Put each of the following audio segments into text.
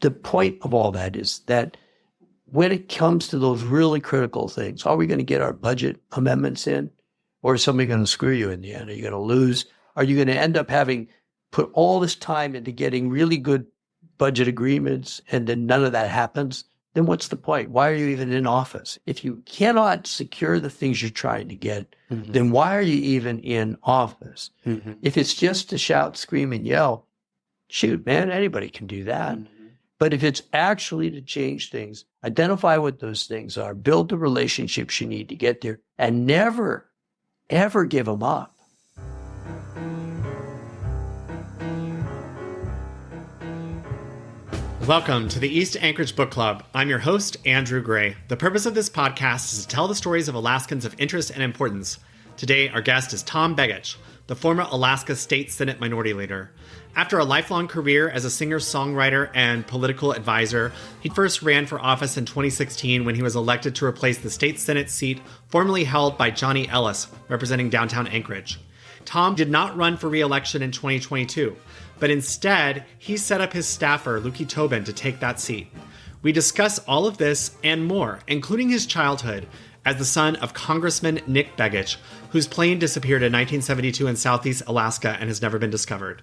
the point of all that is that when it comes to those really critical things, are we going to get our budget amendments in? Or is somebody going to screw you in the end? Are you going to lose? Are you going to end up having put all this time into getting really good budget agreements and then none of that happens? Then what's the point? Why are you even in office? If you cannot secure the things you're trying to get, then why are you even in office? If it's just to shout, scream, and yell, shoot, man, anybody can do that. But if it's actually to change things, identify what those things are, build the relationships you need to get there, and never, ever give them up. Welcome to the East Anchorage Book Club. I'm your host, Andrew Gray. The purpose of this podcast is to tell the stories of Alaskans of interest and importance. Today, our guest is Tom Begich, the former Alaska State Senate Minority Leader. After a lifelong career as a singer-songwriter and political advisor, he first ran for office in 2016 when he was elected to replace the state Senate seat formerly held by Johnny Ellis, representing downtown Anchorage. Tom did not run for re-election in 2022, but instead, he set up his staffer, Löki Tobin, to take that seat. We discuss all of this and more, including his childhood as the son of Congressman Nick Begich, whose plane disappeared in 1972 in Southeast Alaska and has never been discovered.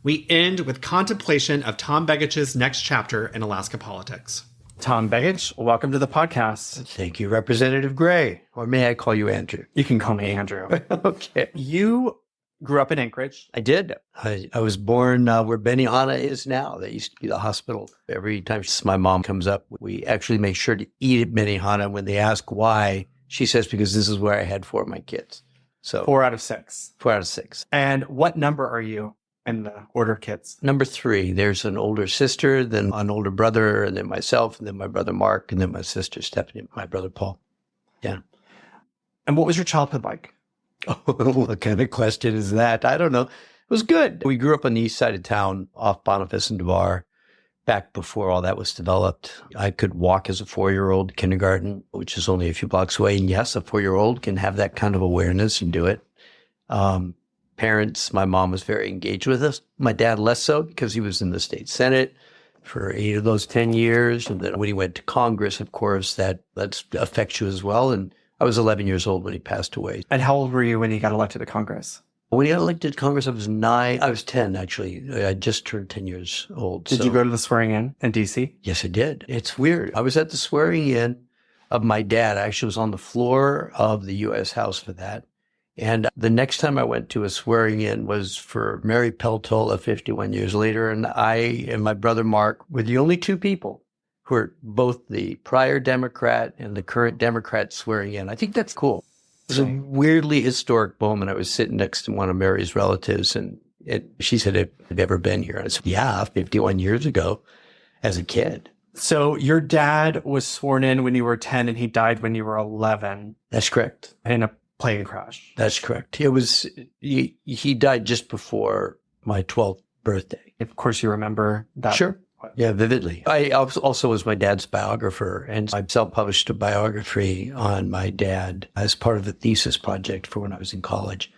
We end with contemplation of Tom Begich's next chapter in Alaska politics. Tom Begich, welcome to the podcast. Thank you, Representative Gray. Or may I call you Andrew? You can call me Andrew. Okay. You grew up in Anchorage. I did. I was born where Benihana is now. That used to be the hospital. Every time my mom comes up, we actually make sure to eat at Benihana. When they ask why, she says, because this is where I had 4 of my kids. So 4 out of 6. 4 out of 6. And what number are you in the order of kids? Number 3. There's an older sister, then an older brother, and then myself, and then my brother Mark, and then my sister Stephanie, my brother Paul. Yeah. And what was your childhood like? Oh, what kind of question is that? I don't know. It was good. We grew up on the east side of town off Boniface and Devar back before all that was developed. I could walk as a 4-year-old kindergarten, which is only a few blocks away. And yes, a 4-year-old can have that kind of awareness and do it. Parents, my mom was very engaged with us. My dad less so because he was in the state Senate for 8 of those 10 years. And then when he went to Congress, of course, that affects you as well. And I was 11 years old when he passed away. And how old were you when he got elected to Congress? When he got elected to Congress, I was 9. I was 10, actually. I just turned 10 years old. Did you go to the swearing in D.C.? Yes, I did. It's weird. I was at the swearing in of my dad. I actually was on the floor of the U.S. House for that. And the next time I went to a swearing in was for Mary Peltola 51 years later. And I and my brother Mark were the only 2 people who are both the prior Democrat and the current Democrat swearing in. I think that's cool. It was a weirdly historic moment. I was sitting next to one of Mary's relatives, and she said, "Have you ever been here?" And I said, "Yeah, 51 years ago as a kid." So your dad was sworn in when you were 10 and he died when you were 11. That's correct. In a plane crash. That's correct. It was, he died just before my 12th birthday. Of course, you remember that. Sure. Yeah, vividly. I also was my dad's biographer, and I self-published a biography on my dad as part of the thesis project for when I was in college.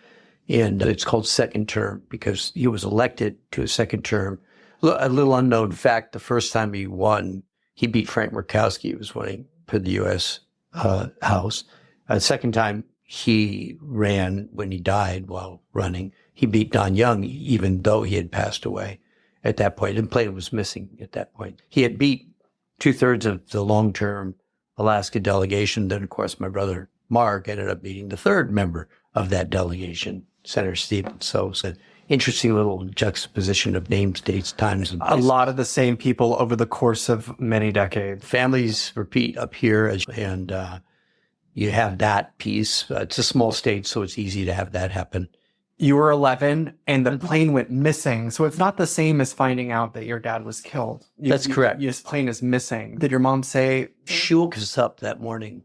And it's called Second Term because he was elected to a second term. A little unknown fact, the first time he won, he beat Frank Murkowski, who was running for the U.S. House. The second time he ran when he died while running, he beat Don Young, even though he had passed away at that point. And Plato was missing at that point. He had beat 2/3 of the long-term Alaska delegation. Then, of course, my brother Mark ended up beating the 3rd member of that delegation, Senator Stevens. So it's an interesting little juxtaposition of names, dates, times, and places. A lot of the same people over the course of many decades. Families repeat up here, and you have that piece. It's a small state, so it's easy to have that happen. You were 11 and the plane went missing. So it's not the same as finding out that your dad was killed. That's correct. This plane is missing. Did your mom say? She woke us up that morning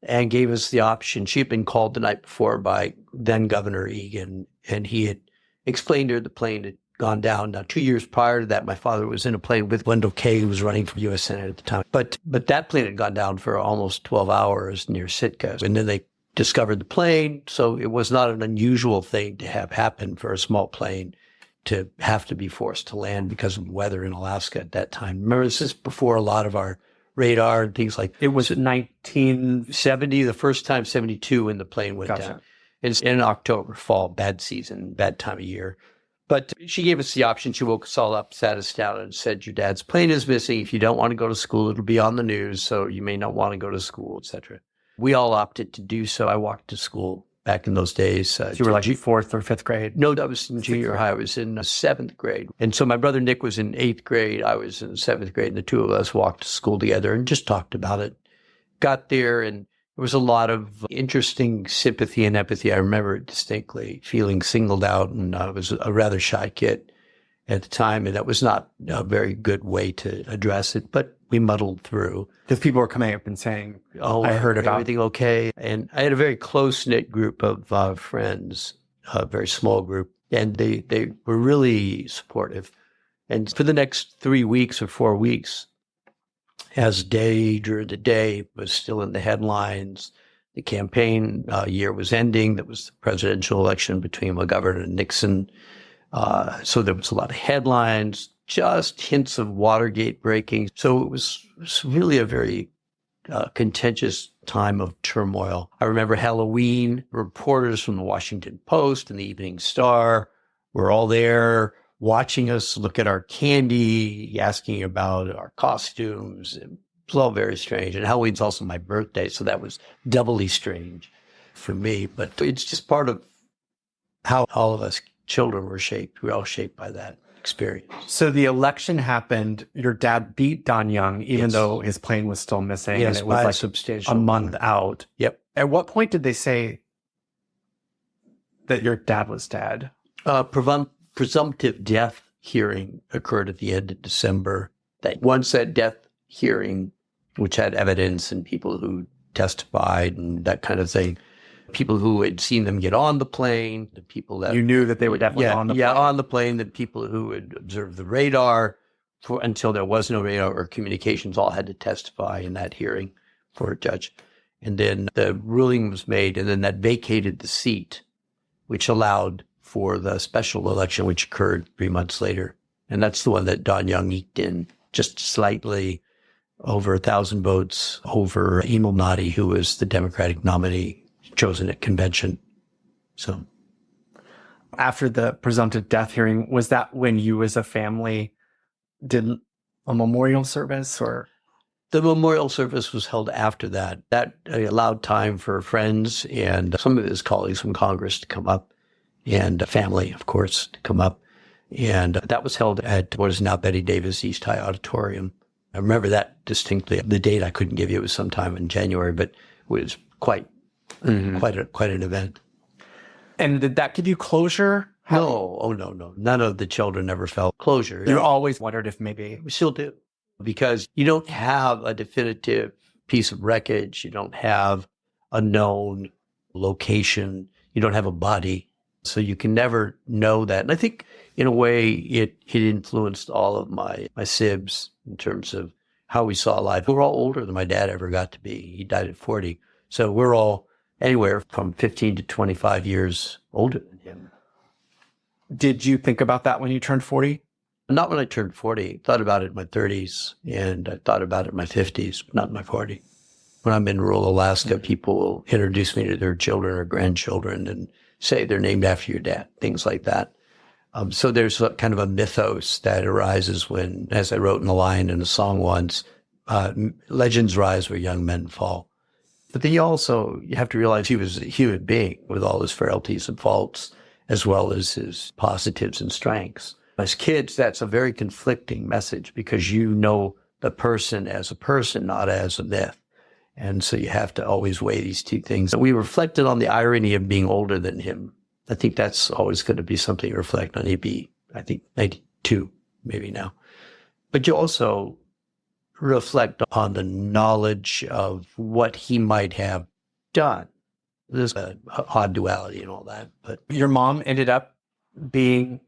and gave us the option. She had been called the night before by then Governor Egan, and he had explained to her the plane had gone down. Now, 2 years prior to that, my father was in a plane with Wendell Kay, who was running for U.S. Senate at the time. But that plane had gone down for almost 12 hours near Sitka. And then they discovered the plane. So it was not an unusual thing to have happen for a small plane to have to be forced to land because of weather in Alaska at that time. Remember, this is before a lot of our radar and things like It was 1970, the first time, 72 when the plane went Gotcha. down. It's in October, fall, bad season, bad time of year. But she gave us the option. She woke us all up, sat us down, and said, your dad's plane is missing. If you don't want to go to school, it'll be on the news, so you may not want to go to school, etc. We all opted to do so. I walked to school back in those days. You were like fourth or fifth grade? No, I was in junior high. I was in seventh grade. And so my brother Nick was in eighth grade. I was in seventh grade. And the two of us walked to school together and just talked about it. Got there, and there was a lot of interesting sympathy and empathy. I remember it distinctly, feeling singled out. And I was a rather shy kid at the time. And that was not a very good way to address it. But we muddled through. Because people were coming up and saying, Oh, I heard about everything okay. And I had a very close-knit group of friends, a very small group, and they were really supportive. And for the next 3 weeks or 4 weeks, as day during the day was still in the headlines, the campaign year was ending. There was the presidential election between McGovern and Nixon. So there was a lot of headlines, just hints of Watergate breaking. So it was really a very contentious time of turmoil. I remember Halloween, reporters from the Washington Post and the Evening Star were all there watching us look at our candy, asking about our costumes. It was all very strange. And Halloween's also my birthday, so that was doubly strange for me. But it's just part of how all of us children were shaped. We were all shaped by that experience. So the election happened. Your dad beat Don Young, even Yes. though his plane was still missing. Yes, and it was by a like substantial a month out. Yep. At what point did they say that your dad was dead? Presumptive death hearing occurred at the end of December. Once that death hearing, which had evidence and people who testified and that kind of thing, people who had seen them get on the plane, the people that You knew that they were definitely on the plane. on the plane, the people who had observed the radar until there was no radar or communications, all had to testify in that hearing for a judge. And then the ruling was made, and then that vacated the seat, which allowed for the special election, which occurred 3 months later. And that's the one that Don Young eked in just slightly over 1,000 votes over Emil Nadi, who was the Democratic nominee chosen at convention. So After the presumptive death hearing, was that when you as a family did a memorial service or? the memorial service was held after that. That allowed time for friends and some of his colleagues from Congress to come up and family, of course, to come up. And that was held at what is now Betty Davis East High Auditorium. I remember that distinctly. The date I couldn't give you. It was sometime in January, but it was quite an event. And did that give you closure? No, no. None of the children ever felt closure. You always wondered if maybe. We still do, because you don't have a definitive piece of wreckage. You don't have a known location. You don't have a body. So you can never know that. And I think in a way it influenced all of my sibs in terms of how we saw life. We're all older than my dad ever got to be. He died at 40. So we're all anywhere from 15 to 25 years older than him. Did you think about that when you turned 40? Not when I turned 40. Thought about it in my 30s, and I thought about it in my 50s, but not in my 40s. When I'm in rural Alaska, people will introduce me to their children or grandchildren and say they're named after your dad, things like that. So there's a kind of a mythos that arises when, as I wrote in a line in a song once, legends rise where young men fall. But then you have to realize he was a human being with all his frailties and faults, as well as his positives and strengths. As kids, that's a very conflicting message because you know the person as a person, not as a myth. And so you have to always weigh these two things. We reflected on the irony of being older than him. I think that's always going to be something to reflect on. He'd be, I think, 92, maybe now. But you also reflect on the knowledge of what he might have done. There's an odd duality and all that. But Your mom ended up being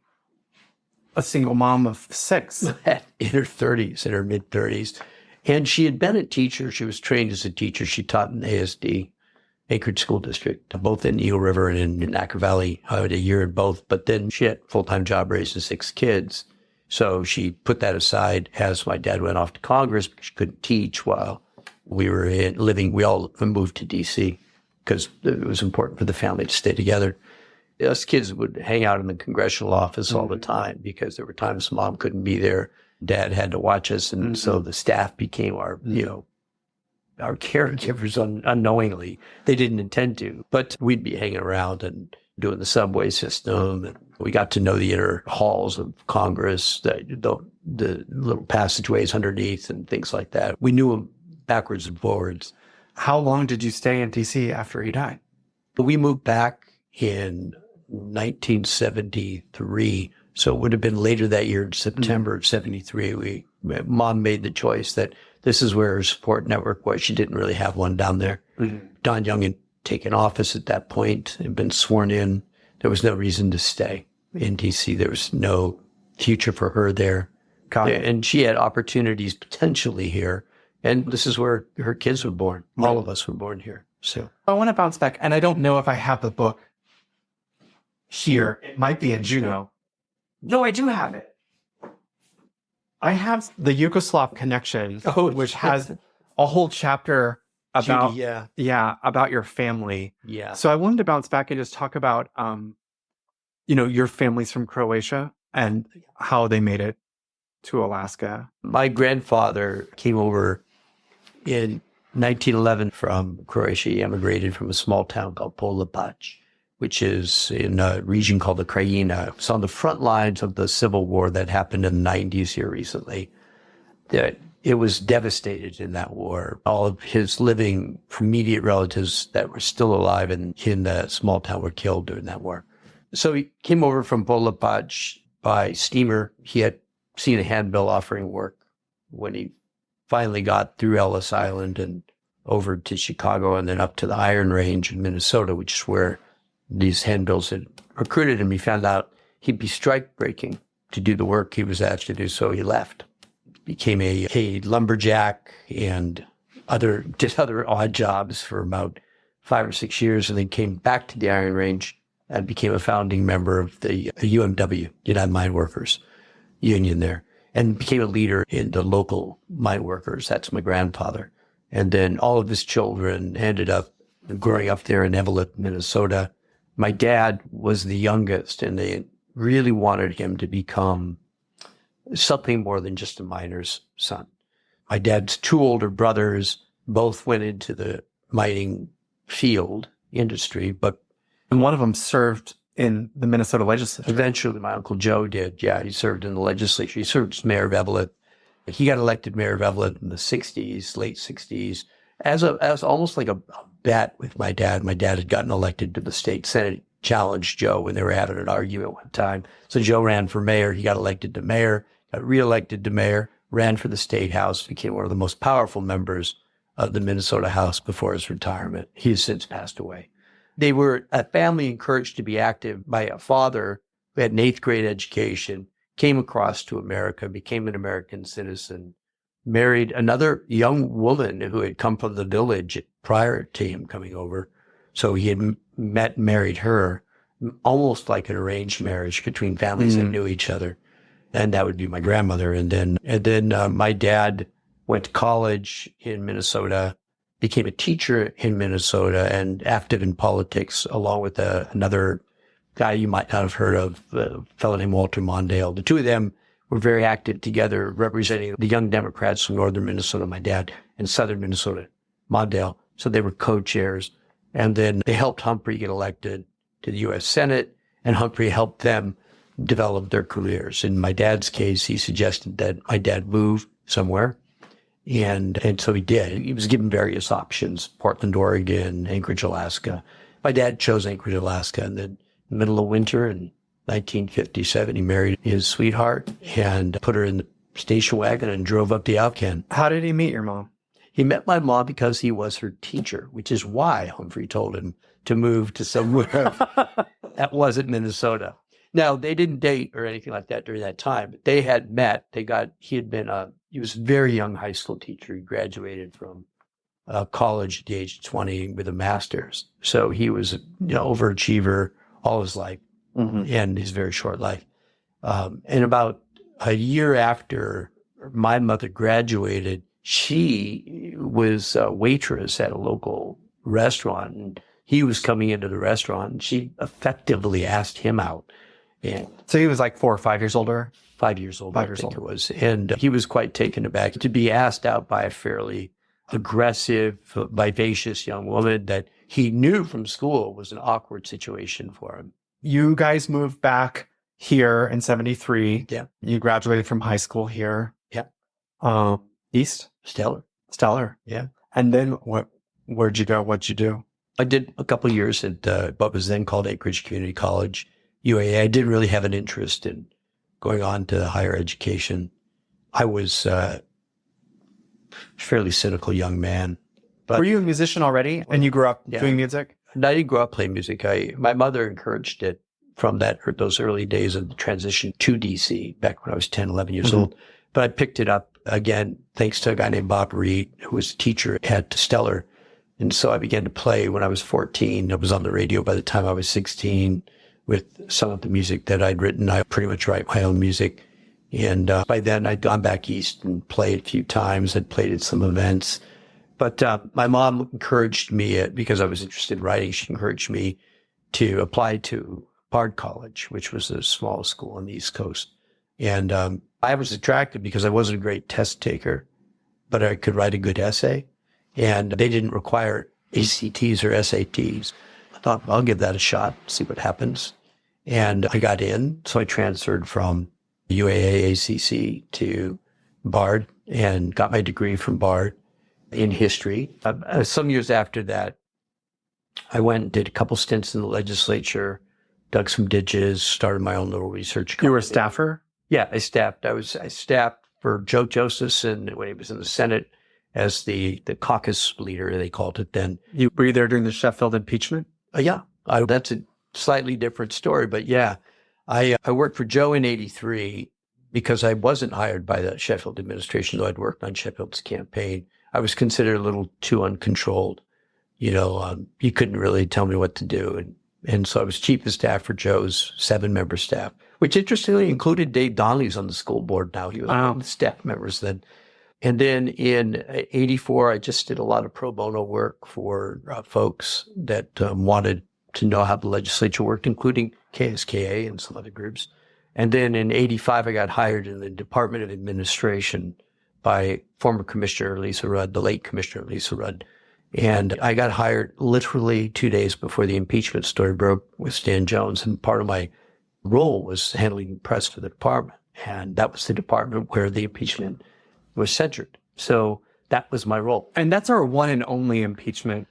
a single mom of 6. in her 30s, in her mid-30s. And she had been a teacher. She was trained as a teacher. She taught in ASD. Anchorage School District, both in Eel River and in Nacre Valley. I had a year in both, but then she had a full-time job raising 6 kids. So she put that aside as my dad went off to Congress because she couldn't teach while we were we all moved to D.C. because it was important for the family to stay together. Us kids would hang out in the congressional office all the time because there were times mom couldn't be there. Dad had to watch us. And so the staff became our caregivers unknowingly. They didn't intend to, but we'd be hanging around and doing the subway system. And we got to know the inner halls of Congress, the little passageways underneath and things like that. We knew them backwards and forwards. How long did you stay in D.C. after he died? But we moved back in 1973. So it would have been later that year, in September of 73. Mom made the choice that this is where her support network was. She didn't really have one down there. Don Young had taken office at that point and been sworn in. There was no reason to stay in D.C. There was no future for her there. And she had opportunities potentially here. And this is where her kids were born. All of us were born here. So I want to bounce back, and I don't know if I have the book here. It might be in Juneau. No, I do have it. I have the Yugoslav Connection, which has a whole chapter about about your family. Yeah. So I wanted to bounce back and just talk about your family's from Croatia and how they made it to Alaska. My grandfather came over in 1911 from Croatia. He emigrated from a small town called Polapach, which is in a region called the Krajina. It's on the front lines of the Civil War that happened in the 90s here recently. It was devastated in that war. All of his living immediate relatives that were still alive in the small town were killed during that war. So he came over from Polapach by steamer. He had seen a handbill offering work when he finally got through Ellis Island and over to Chicago and then up to the Iron Range in Minnesota, which is where these handbills had recruited him. He found out he'd be strike breaking to do the work he was asked to do, so he left. Became a lumberjack and did other odd jobs for about 5 or 6 years, and then came back to the Iron Range and became a founding member of the UMW, United Mine Workers Union there, and became a leader in the local mine workers. That's my grandfather. And then all of his children ended up growing up there in Evelyn, Minnesota. My dad was the youngest, and they really wanted him to become something more than just a miner's son. My dad's 2 older brothers both went into the mining field industry, and one of them served in the Minnesota legislature. Eventually, my Uncle Joe did. Yeah, he served in the legislature. He served as mayor of Evelyn. He got elected mayor of Evelyn in the 60s, late 60s, as almost like a bet with my dad. My dad had gotten elected to the state senate, challenged Joe when they were having an argument one time. So Joe ran for mayor. He got elected to mayor, got reelected to mayor, ran for the state house, became one of the most powerful members of the Minnesota House before his retirement. He has since passed away. They were a family encouraged to be active by a father who had an 8th grade education, came across to America, became an American citizen, married another young woman who had come from the village prior to him coming over. So he had met and married her, almost like an arranged marriage between families that knew each other. And that would be my grandmother. And then my dad went to college in Minnesota, became a teacher in Minnesota and active in politics along with another guy you might not have heard of, a fellow named Walter Mondale. The 2 of them were very active together representing the Young Democrats from northern Minnesota, my dad, and southern Minnesota, Mondale. So they were co-chairs. And then they helped Humphrey get elected to the U.S. Senate, and Humphrey helped them develop their careers. In my dad's case, he suggested that my dad move somewhere. And so he did. He was given various options, Portland, Oregon, Anchorage, Alaska. My dad chose Anchorage, Alaska in the middle of winter in 1957. He married his sweetheart and put her in the station wagon and drove up the Alcan. How did he meet your mom? He met my mom because he was her teacher, which is why Humphrey told him to move to somewhere that wasn't Minnesota. Now, they didn't date or anything like that during that time, but they had met. He was a very young high school teacher. He graduated from college at the age of 20 with a master's. So he was an overachiever all his life and his very short life. And about a year after my mother graduated, she was a waitress at a local restaurant, and he was coming into the restaurant, and she effectively asked him out. And So he was like 4 or 5 years older? 5 years old, 5 I years think old. it was. And he was quite taken aback to be asked out by a fairly aggressive, vivacious young woman that he knew from school was an awkward situation for him. You guys moved back here in 73. Yeah. You graduated from high school here. Yeah. East? Stellar. Stellar. Yeah. And then where'd you go? What'd you do? I did a couple of years at what was then called Anchorage Community College, UAA. I didn't really have an interest in going on to higher education. I was a fairly cynical young man. But Were you a musician already? And you grew up Yeah. doing music? I didn't grow up playing music. My mother encouraged it from those early days of the transition to DC back when I was 10, 11 years old. But I picked it up again, thanks to a guy named Bob Reed, who was a teacher at Stellar. And so I began to play when I was 14. I was on the radio by the time I was 16 with some of the music that I'd written. I pretty much write my own music. And by then I'd gone back east and played a few times. I'd played at some events. But my mom encouraged me, because I was interested in writing, she encouraged me to apply to Bard College, which was a small school on the East Coast. And I was attracted because I wasn't a great test taker, but I could write a good essay. And they didn't require ACTs or SATs. I thought, well, I'll give that a shot, see what happens. And I got in. So I transferred from UAA ACC to Bard and got my degree from Bard in history. Some years after that, I went and did a couple stints in the legislature, dug some ditches, started my own little research company. You were a staffer? Yeah, I staffed for Joe Josephson when he was in the Senate as the caucus leader, they called it then. Were you there during the Sheffield impeachment? Yeah, that's a slightly different story, but yeah. I worked for Joe in 83 because I wasn't hired by the Sheffield administration, though I'd worked on Sheffield's campaign. I was considered a little too uncontrolled. You couldn't really tell me what to do. And so I was chief of staff for Joe's 7-member staff, which interestingly included Dave Donnelly's on the school board now. He was one of the staff members then. And then in 84, I just did a lot of pro bono work for folks that wanted to know how the legislature worked, including KSKA and some other groups. And then in 85, I got hired in the Department of Administration by former Commissioner Lisa Rudd, the late Commissioner Lisa Rudd. And I got hired literally 2 days before the impeachment story broke with Stan Jones. And part of my role was handling press for the department. And that was the department where the impeachment was centered. So that was my role. And that's our one and only impeachment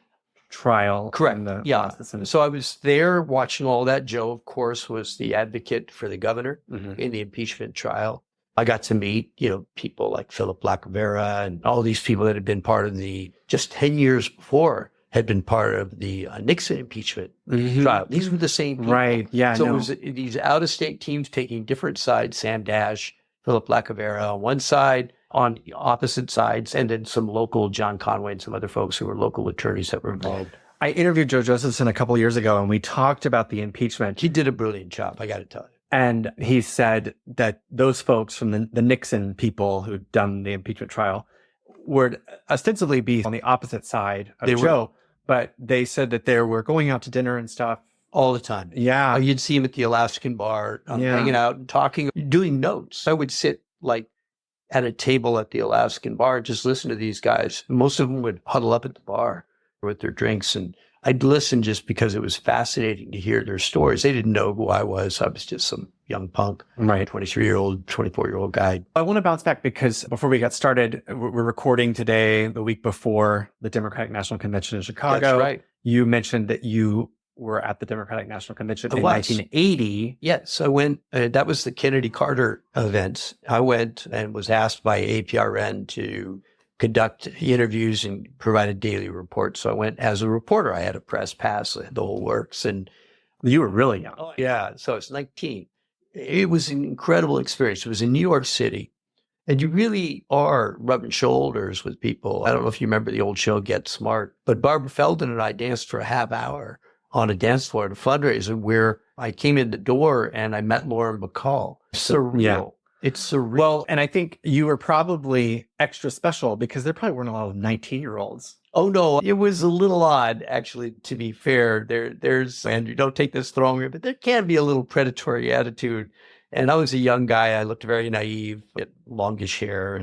trial. Correct. Yeah. So I was there watching all that. Joe, of course, was the advocate for the governor in the impeachment trial. I got to meet, people like Philip Lacavera and all these people that had been part of just 10 years before, had been part of the Nixon impeachment trial. These were the same people. Right. Yeah. So it was these out-of-state teams taking different sides, Sam Dash, Philip Lacavera on one side, on the opposite sides, and then some local, John Conway and some other folks who were local attorneys that were involved. I interviewed Joe Josephson a couple of years ago, and we talked about the impeachment. He did a brilliant job, I got to tell you. And he said that those folks from the Nixon people who'd done the impeachment trial would ostensibly be on the opposite side of Joe, but they said that they were going out to dinner and stuff. All the time. Yeah. You'd see him at the Alaskan bar, hanging out and talking, doing notes. I would sit at a table at the Alaskan bar and just listen to these guys. Most of them would huddle up at the bar with their drinks, and I'd listen just because it was fascinating to hear their stories. They didn't know who I was. I was just some young punk, right? 23-year-old, 24-year-old guy. I want to bounce back because before we got started, we're recording today, the week before the Democratic National Convention in Chicago. That's right. You mentioned that you were at the Democratic National Convention in 1980. Yes, I went. That was the Kennedy Carter event. I went and was asked by APRN to conduct interviews and provide a daily report. So I went as a reporter. I had a press pass, the whole works. And you were really young. Yeah. So I was 19. It was an incredible experience. It was in New York City. And you really are rubbing shoulders with people. I don't know if you remember the old show Get Smart, but Barbara Feldon and I danced for a half hour on a dance floor at a fundraiser where I came in the door and I met Lauren Bacall. Surreal. Yeah. It's surreal. Well, and I think you were probably extra special because there probably weren't a lot of 19-year-olds. Oh, no, it was a little odd, actually, to be fair. There's, Andrew, don't take this the wrong way, but there can be a little predatory attitude. And I was a young guy. I looked very naive, had longish hair,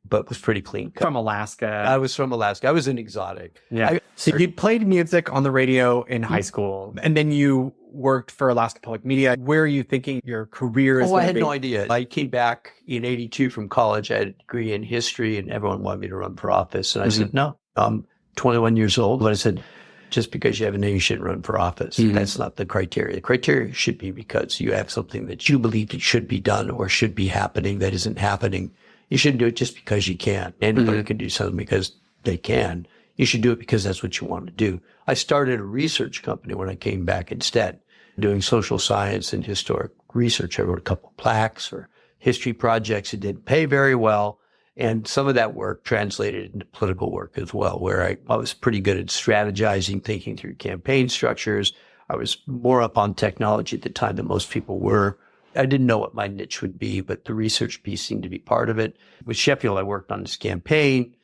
but was pretty clean cut. From Alaska. I was from Alaska. I was an exotic. Yeah. So you played music on the radio in high school, and then you worked for Alaska Public Media. Where are you thinking your career is I had no idea. I came back in 82 from college. I had a degree in history, and everyone wanted me to run for office. And I said, no, I'm 21 years old. But I said, just because you have a name, you shouldn't run for office. That's not the criteria. The criteria should be because you have something that you believe that should be done or should be happening that isn't happening. You shouldn't do it just because you can. Anybody can do something because they can. You should do it because that's what you want to do. I started a research company when I came back instead, doing social science and historic research. I wrote a couple of plaques or history projects. It didn't pay very well. And some of that work translated into political work as well, where I was pretty good at strategizing, thinking through campaign structures. I was more up on technology at the time than most people were. I didn't know what my niche would be, but the research piece seemed to be part of it. With Sheffield, I worked on his campaign.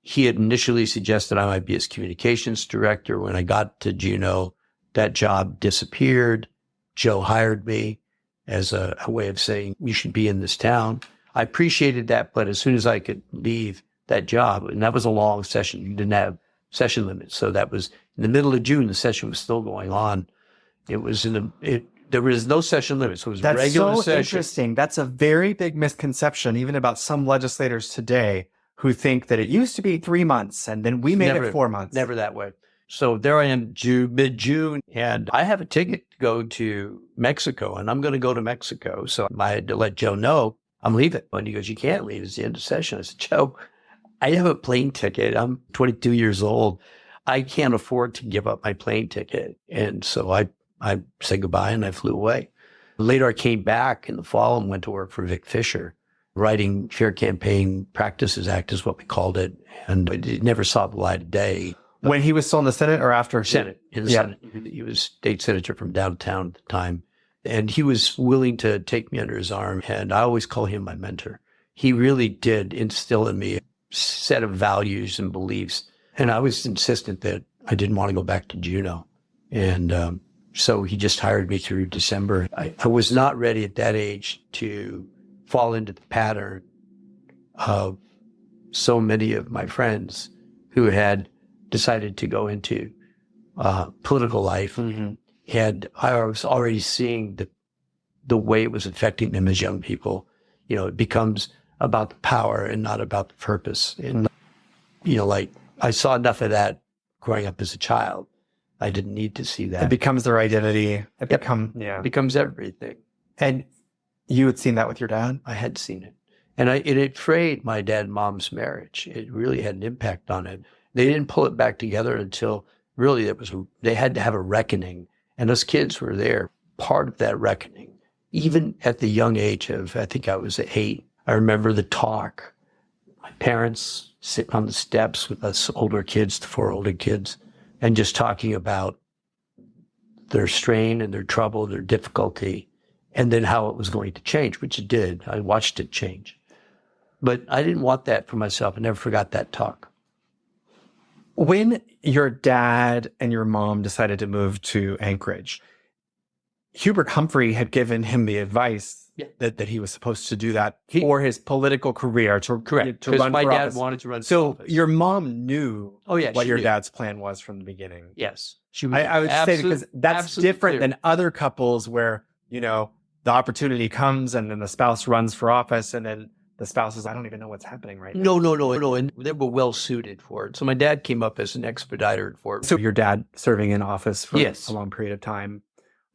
He had initially suggested I might be his communications director. When I got to Juneau, that job disappeared. Joe hired me as a way of saying, you should be in this town. I appreciated that, but as soon as I could leave that job, and that was a long session, you didn't have session limits. So that was in the middle of June, the session was still going on. It was there was no session limit. So it was That's regular so session. interesting. That's a very big misconception, even about some legislators today who think that it used to be 3 months and then we made it 4 months. Never that way. So there I am, mid-June, and I have a ticket to go to Mexico, and I'm going to go to Mexico. So I had to let Joe know I'm leaving. And he goes, you can't leave. It's the end of session. I said, Joe, I have a plane ticket. I'm 22 years old. I can't afford to give up my plane ticket. And so I said goodbye and I flew away. Later, I came back in the fall and went to work for Vic Fisher, writing Fair Campaign Practices Act is what we called it. And it never saw the light of day. When he was still in the Senate or after? Senate. In the Senate. He was state senator from downtown at the time. And he was willing to take me under his arm. And I always call him my mentor. He really did instill in me a set of values and beliefs. And I was insistent that I didn't want to go back to Juneau. And so he just hired me through December. I was not ready at that age to fall into the pattern of so many of my friends who had decided to go into political life. And I was already seeing the way it was affecting them as young people. You know, it becomes about the power and not about the purpose. And, you know, like I saw enough of that growing up as a child. I didn't need to see that. It becomes their identity. It becomes everything. And you had seen that with your dad? I had seen it. And it frayed my dad and mom's marriage. It really had an impact on it. They didn't pull it back together until really they had to have a reckoning. And us kids were there, part of that reckoning. Even at the young age of, I think I was 8, I remember the talk. My parents sitting on the steps with us older kids, the 4 older kids, and just talking about their strain and their trouble, their difficulty, and then how it was going to change, which it did. I watched it change. But I didn't want that for myself. I never forgot that talk. When your dad and your mom decided to move to Anchorage, Hubert Humphrey had given him the advice that he was supposed to do that for his political career to run for office. My dad wanted to run for So office. your mom knew what your knew. dad's plan was from the beginning. Yes. She was I would say because that's different than other couples where, you know, the opportunity comes and then the spouse runs for office and then the spouse is, I don't even know what's happening right now. No. And they were well suited for it. So my dad came up as an expediter for it. So your dad serving in office for Yes. a long period of time,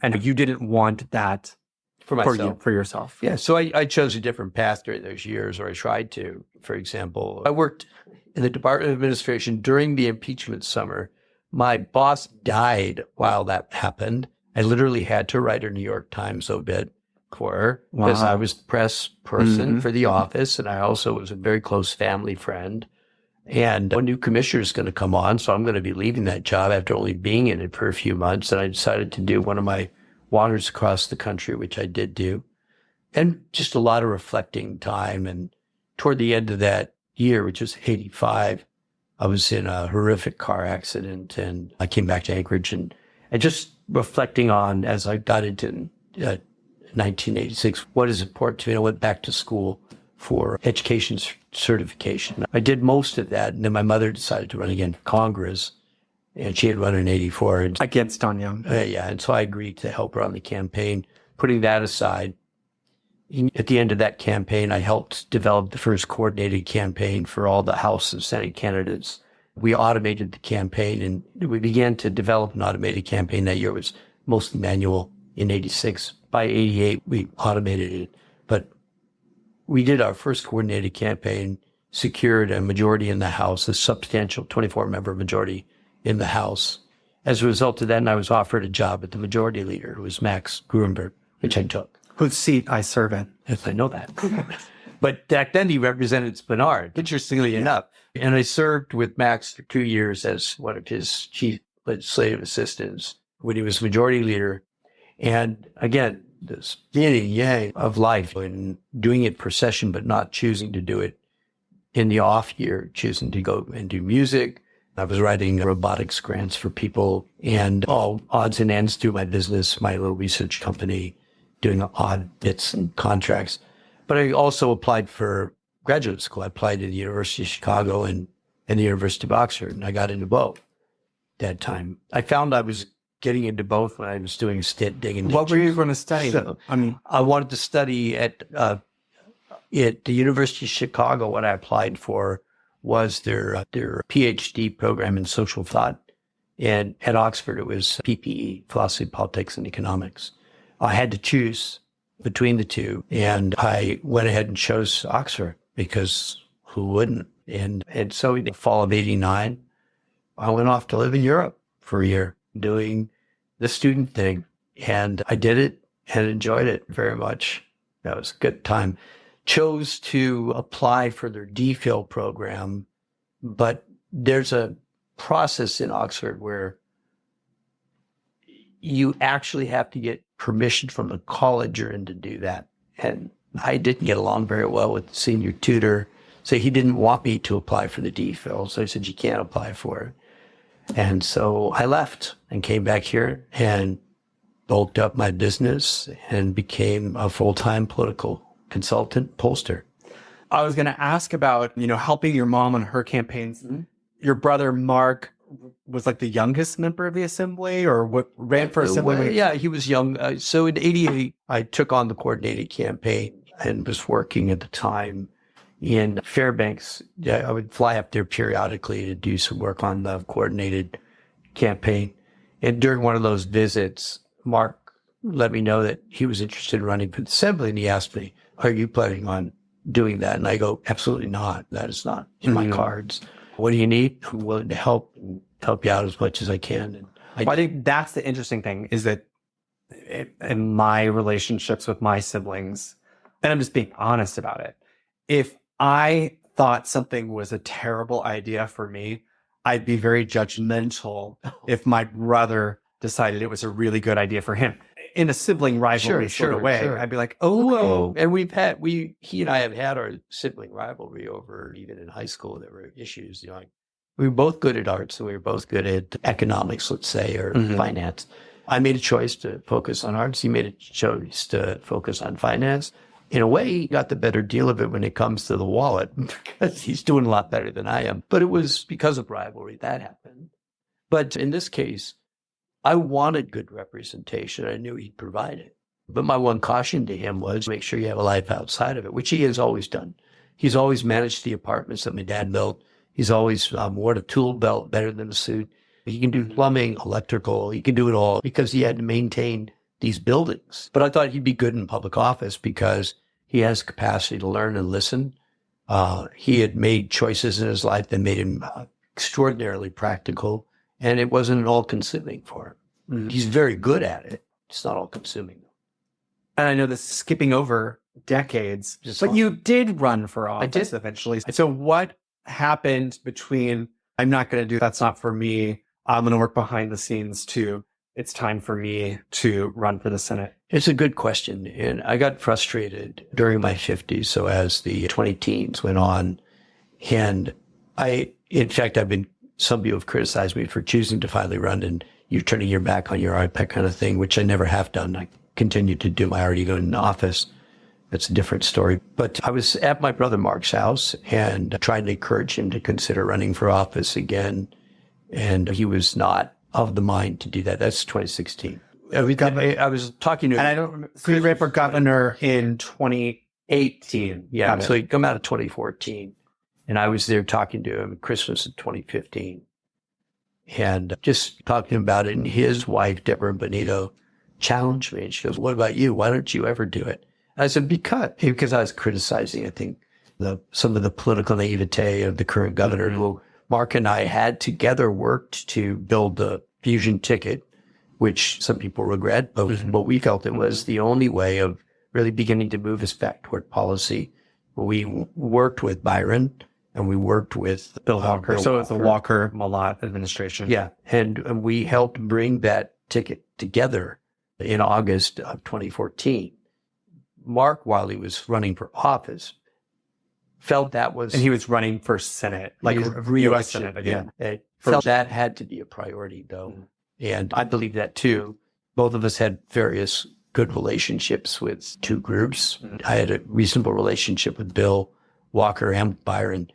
and you didn't want that for myself. For yourself. Yeah. So I chose a different path during those years, or I tried to. For example, I worked in the Department of Administration during the impeachment summer. My boss died while that happened. I literally had to write a New York Times obit for her because Wow. I was the press person for the office, and I also was a very close family friend. And a new commissioner is going to come on, so I'm going to be leaving that job after only being in it for a few months. And I decided to do one of my wanders across the country, which I did do, and just a lot of reflecting time. And toward the end of that year, which was 85, I was in a horrific car accident, and I came back to Anchorage and just reflecting on, as I got into 1986, what is important to me. I went back to school for education certification. I did most of that, and then my mother decided to run again for Congress, and she had run in 84. And, Against Don Young. and so I agreed to help her on the campaign. Putting that aside, at the end of that campaign, I helped develop the first coordinated campaign for all the House and Senate candidates. We automated the campaign, and we began to develop an automated campaign that year. It was mostly manual in 86. By 88, we automated it. But we did our first coordinated campaign, secured a majority in the House, a substantial 24-member majority in the House. As a result of that, I was offered a job at the majority leader, who was Max Gruenberg, which I took. Whose seat I serve in. Yes, I know that. But back then he represented Spinard, interestingly enough. And I served with Max for 2 years as one of his chief legislative assistants when he was majority leader. And again, this yin and yang of life, and doing it per session, but not choosing to do it in the off year, choosing to go and do music. I was writing robotics grants for people and all odds and ends through my business, my little research company, doing odd bits and contracts. But I also applied for graduate school. I applied to the University of Chicago and the University of Oxford, and I got into both that time. I found I was getting into both when I was doing a stint digging. What were you going to study? So, I wanted to study at the University of Chicago. What I applied for was their PhD program in social thought. And at Oxford, it was PPE, philosophy, politics, and economics. I had to choose between the two, and I went ahead and chose Oxford because who wouldn't? And so in the fall of 89, I went off to live in Europe for a year doing the student thing. And I did it and enjoyed it very much. That was a good time. Chose to apply for their DPhil program, but there's a process in Oxford where you actually have to get permission from the college you're in to do that. And I didn't get along very well with the senior tutor. So he didn't want me to apply for the DPhil. So I said, you can't apply for it. And so I left and came back here and bulked up my business and became a full-time political consultant pollster. I was going to ask about, helping your mom on her campaigns. Mm-hmm. Your brother, Mark, was like the youngest member of the assembly, or what ran for assembly? Yeah, he was young. So in 88, I took on the coordinated campaign and was working at the time in Fairbanks. I would fly up there periodically to do some work on the coordinated campaign. And during one of those visits, Mark let me know that he was interested in running for the assembly. And he asked me, are you planning on doing that? And I go, absolutely not. That is not in my cards. What do you need? I'm willing to help you out as much as I can. And I think that's the interesting thing, is that in my relationships with my siblings, and I'm just being honest about it, if I thought something was a terrible idea for me, I'd be very judgmental if my brother decided it was a really good idea for him. In a sibling rivalry sort of way, I'd be like, oh. And he and I have had our sibling rivalry over, even in high school, there were issues. We were both good at arts, and we were both good at economics, let's say, or finance. I made a choice to focus on arts. He made a choice to focus on finance. In a way, he got the better deal of it when it comes to the wallet, because he's doing a lot better than I am. But it was because of rivalry that happened. But in this case, I wanted good representation. I knew he'd provide it. But my one caution to him was make sure you have a life outside of it, which he has always done. He's always managed the apartments that my dad built. He's always worn a tool belt better than a suit. He can do plumbing, electrical. He can do it all because he had to maintain these buildings. But I thought he'd be good in public office because he has capacity to learn and listen. He had made choices in his life that made him extraordinarily practical. And it wasn't all consuming for him. He's very good at it. It's not all consuming. And I know this is skipping over decades, Just but fine. you did run for office did. eventually. So what happened between, I'm not going to do, that's not for me, I'm going to work behind the scenes to, it's time for me to run for the Senate? It's a good question. And I got frustrated during my 50s. So as the 20 teens went on, and in fact, some people have criticized me for choosing to finally run and you're turning your back on your art, that kind of thing, which I never have done. I continue to do my art even in office. That's a different story. But I was at my brother Mark's house and trying to encourage him to consider running for office again. And he was not of the mind to do that. That's 2016. I was talking to him. And I don't remember, so you ran for governor in 2018. Yeah. Got it. So he come out of 2014. And I was there talking to him at Christmas of 2015. And just talking about it. And his wife, Deborah Benito, challenged me. And she goes, what about you? Why don't you ever do it? And I said, because I was criticizing, I think, some of the political naivete of the current governor, who Mark and I had together worked to build the fusion ticket, which some people regret, but what we felt it was the only way of really beginning to move us back toward policy. We worked with Byron and we worked with Bill Walker. So it's the Walker-Malott administration. Yeah. And we helped bring that ticket together in August of 2014. Mark, while he was running for office, felt that was... And he was running for Senate, like U.S. Senate again. Yeah. Felt that had to be a priority, though. And I believe that, too. Both of us had various good relationships with two groups. I had a reasonable relationship with Bill Walker and Byron.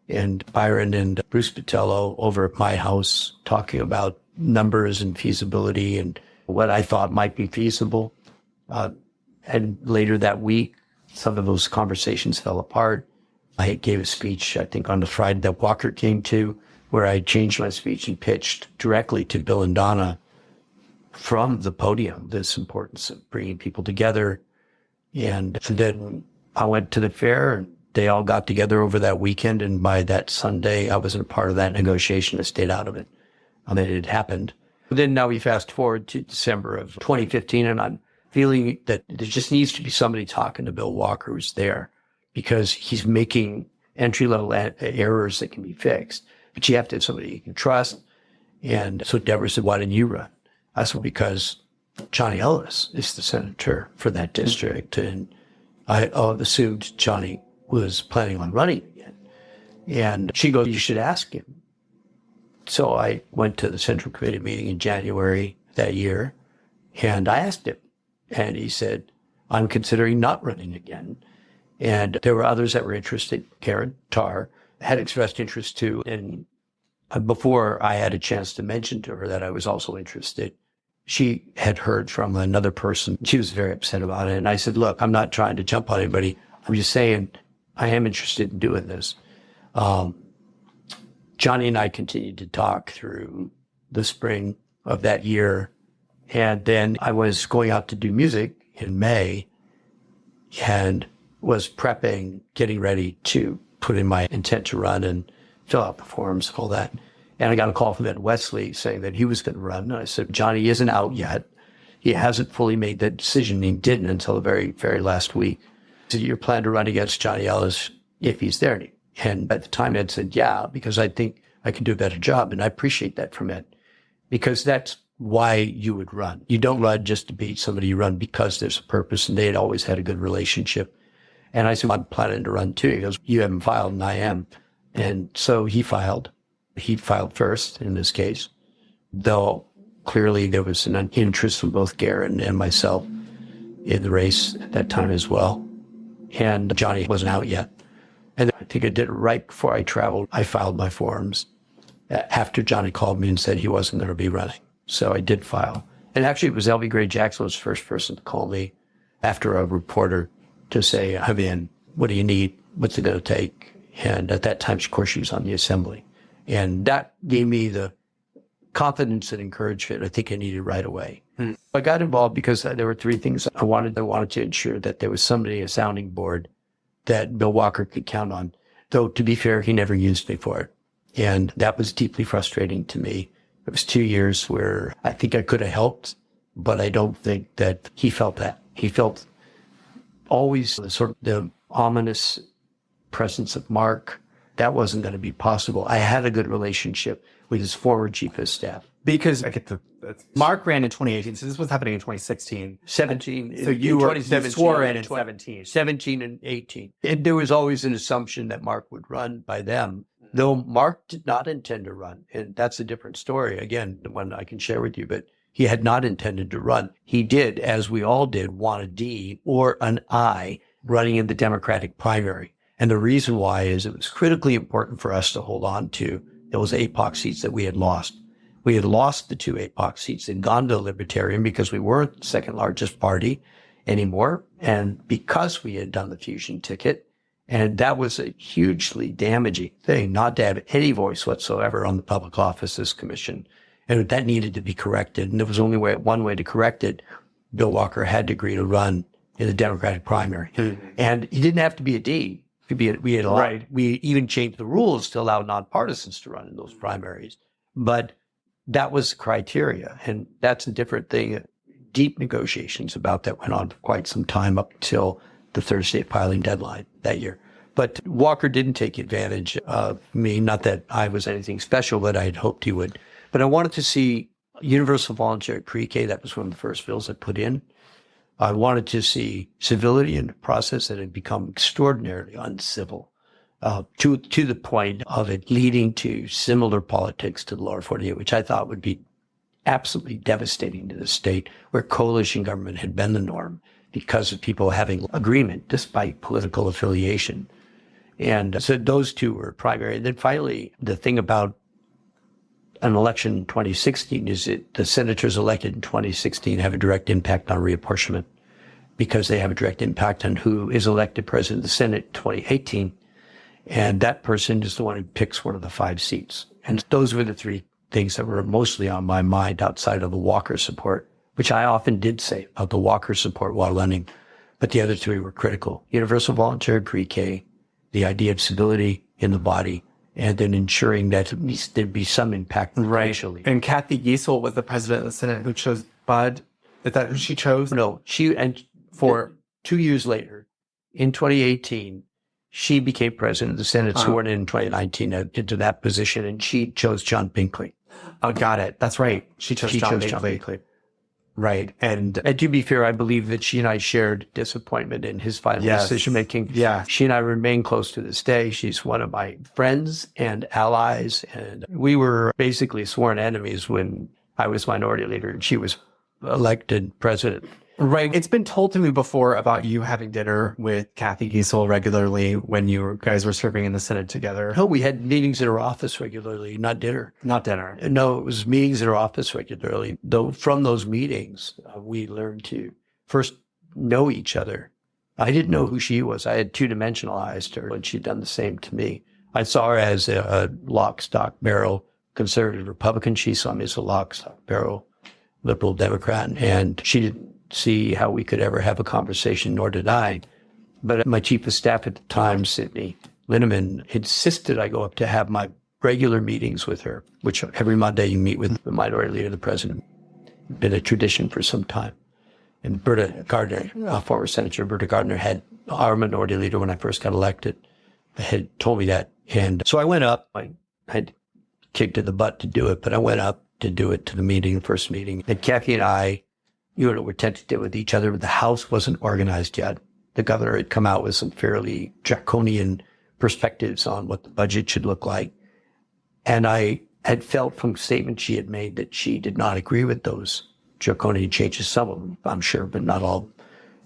And Byron and Bruce Patello over at my house talking about numbers and feasibility and what I thought might be feasible. And later that week, some of those conversations fell apart. I gave a speech, I think, on the Friday that Walker came to, where I changed my speech and pitched directly to Bill and Donna from the podium, this importance of bringing people together. And then I went to the fair and they all got together over that weekend. And by that Sunday, I wasn't a part of that negotiation. I stayed out of it. And it had happened. But then now we fast forward to December of 2015, and I'm feeling that there just needs to be somebody talking to Bill Walker who's there, because he's making entry-level errors that can be fixed. But you have to have somebody you can trust. And so Deborah said, why didn't you run? I said, because Johnny Ellis is the senator for that district. And I assumed Johnny was planning on running again. And she goes, you should ask him. So I went to the Central Committee meeting in January that year, and I asked him. And he said, I'm considering not running again. And there were others that were interested. Karen Tarr had expressed interest too. And before I had a chance to mention to her that I was also interested, she had heard from another person. She was very upset about it. And I said, look, I'm not trying to jump on anybody. I'm just saying I am interested in doing this. Johnny and I continued to talk through the spring of that year. And then I was going out to do music in May and was prepping, getting ready to put in my intent to run and fill out the forms, all that. And I got a call from Ed Wesley saying that he was going to run. And I said, Johnny isn't out yet. He hasn't fully made that decision. He didn't until the very, very last week. So you plan to run against Johnny Ellis if he's there? And at the time, Ed said, yeah, because I think I can do a better job. And I appreciate that from Ed, because that's why you would run. You don't run just to beat somebody. You run because there's a purpose. And they had always had a good relationship. And I said, I'm planning to run too. He goes, you haven't filed, and I am. And so he filed. He filed first in this case, though clearly there was an interest from both Garen and myself in the race at that time as well. And Johnny wasn't out yet. And I think I did it right before I traveled. I filed my forms after Johnny called me and said he wasn't going to be running. So I did file. And actually, it was L.B. Gray Jackson was the first person to call me after a reporter to say, I'm in. What do you need? What's it going to take? And at that time, of course, she was on the assembly. And that gave me the confidence and encouragement I think I needed right away. I got involved because there were three things I wanted. I wanted to ensure that there was somebody, a sounding board, that Bill Walker could count on. Though, to be fair, he never used me for it. And that was deeply frustrating to me. It was 2 years where I think I could have helped, but I don't think that he felt that. He felt always the ominous presence of Mark. That wasn't going to be possible. I had a good relationship with his former chief of staff. Because Mark ran in 2018, so this was happening in 2016. 17. So you swore in 17. 17 and 18. And there was always an assumption that Mark would run by them, though Mark did not intend to run. And that's a different story. Again, the one I can share with you, but he had not intended to run. He did, as we all did, want a D or an I running in the Democratic primary. And the reason why is it was critically important for us to hold on to those APOC seats that we had lost. We had lost the 2 APOC seats and gone to Libertarian because we weren't the second largest party anymore. And because we had done the fusion ticket, and that was a hugely damaging thing, not to have any voice whatsoever on the Public Offices Commission. And that needed to be corrected. And there was only one way to correct it. Bill Walker had to agree to run in the Democratic primary. And he didn't have to be a D. We had allowed, Right. We even changed the rules to allow nonpartisans to run in those primaries. But that was the criteria. And that's a different thing. Deep negotiations about that went on for quite some time up until the Thursday filing deadline that year. But Walker didn't take advantage of me. Not that I was anything special, but I had hoped he would. But I wanted to see universal voluntary pre-K. That was one of the first bills I put in. I wanted to see civility in the process that had become extraordinarily uncivil, to the point of it leading to similar politics to the Lower 48, which I thought would be absolutely devastating to the state, where coalition government had been the norm because of people having agreement despite political affiliation. And so those two were primary. And then finally, the thing about an election in 2016 is that the senators elected in 2016 have a direct impact on reapportionment because they have a direct impact on who is elected president of the Senate in 2018. And that person is the one who picks one of the 5 seats. And those were the 3 things that were mostly on my mind outside of the Walker support, which I often did say about the Walker support while running. But the other 3 were critical. Universal voluntary pre-K, the idea of civility in the body, and then ensuring that at least there'd be some impact racially. And Kathy Giesel was the president of the Senate who chose Bud. Is that who she chose? No, for 2 years later, in 2018, she became president of the Senate, sworn in 2019 into that position, and she chose John Binkley. Oh, got it. That's right. She chose John Binkley. Right. And to be fair, I believe that she and I shared disappointment in his final decision making. Yeah. She and I remain close to this day. She's one of my friends and allies. And we were basically sworn enemies when I was minority leader and she was elected president. Right. It's been told to me before about you having dinner with Kathy Giesel regularly when you guys were serving in the Senate together. No, we had meetings at her office regularly, not dinner. Not dinner. No, it was meetings at her office regularly. Though from those meetings, we learned to first know each other. I didn't know who she was. I had 2-dimensionalized her, and she'd done the same to me. I saw her as a lock, stock, barrel conservative Republican. She saw me as a lock, stock, barrel liberal Democrat, and she didn't see how we could ever have a conversation, nor did I. But my chief of staff at the time, Sidney Linneman, insisted I go up to have my regular meetings with her, which every Monday you meet with the minority leader, the president. It's been a tradition for some time. And Berta Gardner, former Senator Berta Gardner, had our minority leader when I first got elected, had told me that. And so I went up. I had kicked in the butt to do it, but I went up to do it to the meeting, the first meeting. And Kathy and I, were tentative with each other, but the House wasn't organized yet. The governor had come out with some fairly draconian perspectives on what the budget should look like. And I had felt from statements she had made that she did not agree with those draconian changes, some of them, I'm sure, but not all.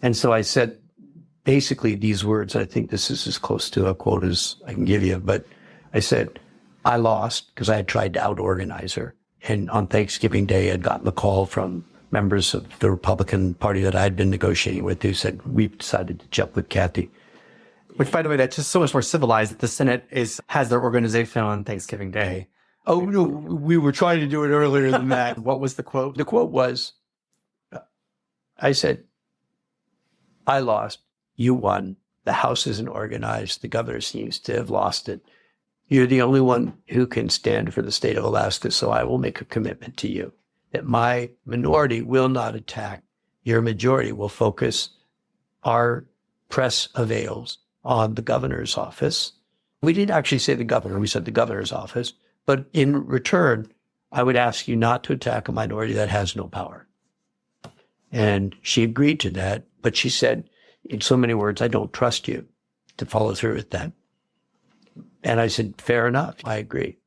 And so I said basically these words, I think this is as close to a quote as I can give you, but I said, I lost because I had tried to out-organize her. And on Thanksgiving Day, I'd gotten a call from members of the Republican Party that I'd been negotiating with who said, we've decided to jump with Kathy. Which, by the way, that's just so much more civilized that the Senate has their organization on Thanksgiving Day. Oh, no, we were trying to do it earlier than that. What was the quote? The quote was, I said, I lost, you won, the House isn't organized, the governor seems to have lost it. You're the only one who can stand for the state of Alaska, so I will make a commitment to you that my minority will not attack. Your majority will focus our press avails on the governor's office. We didn't actually say the governor, we said the governor's office. But in return, I would ask you not to attack a minority that has no power. And she agreed to that, but she said, in so many words, I don't trust you to follow through with that. And I said, fair enough, I agree.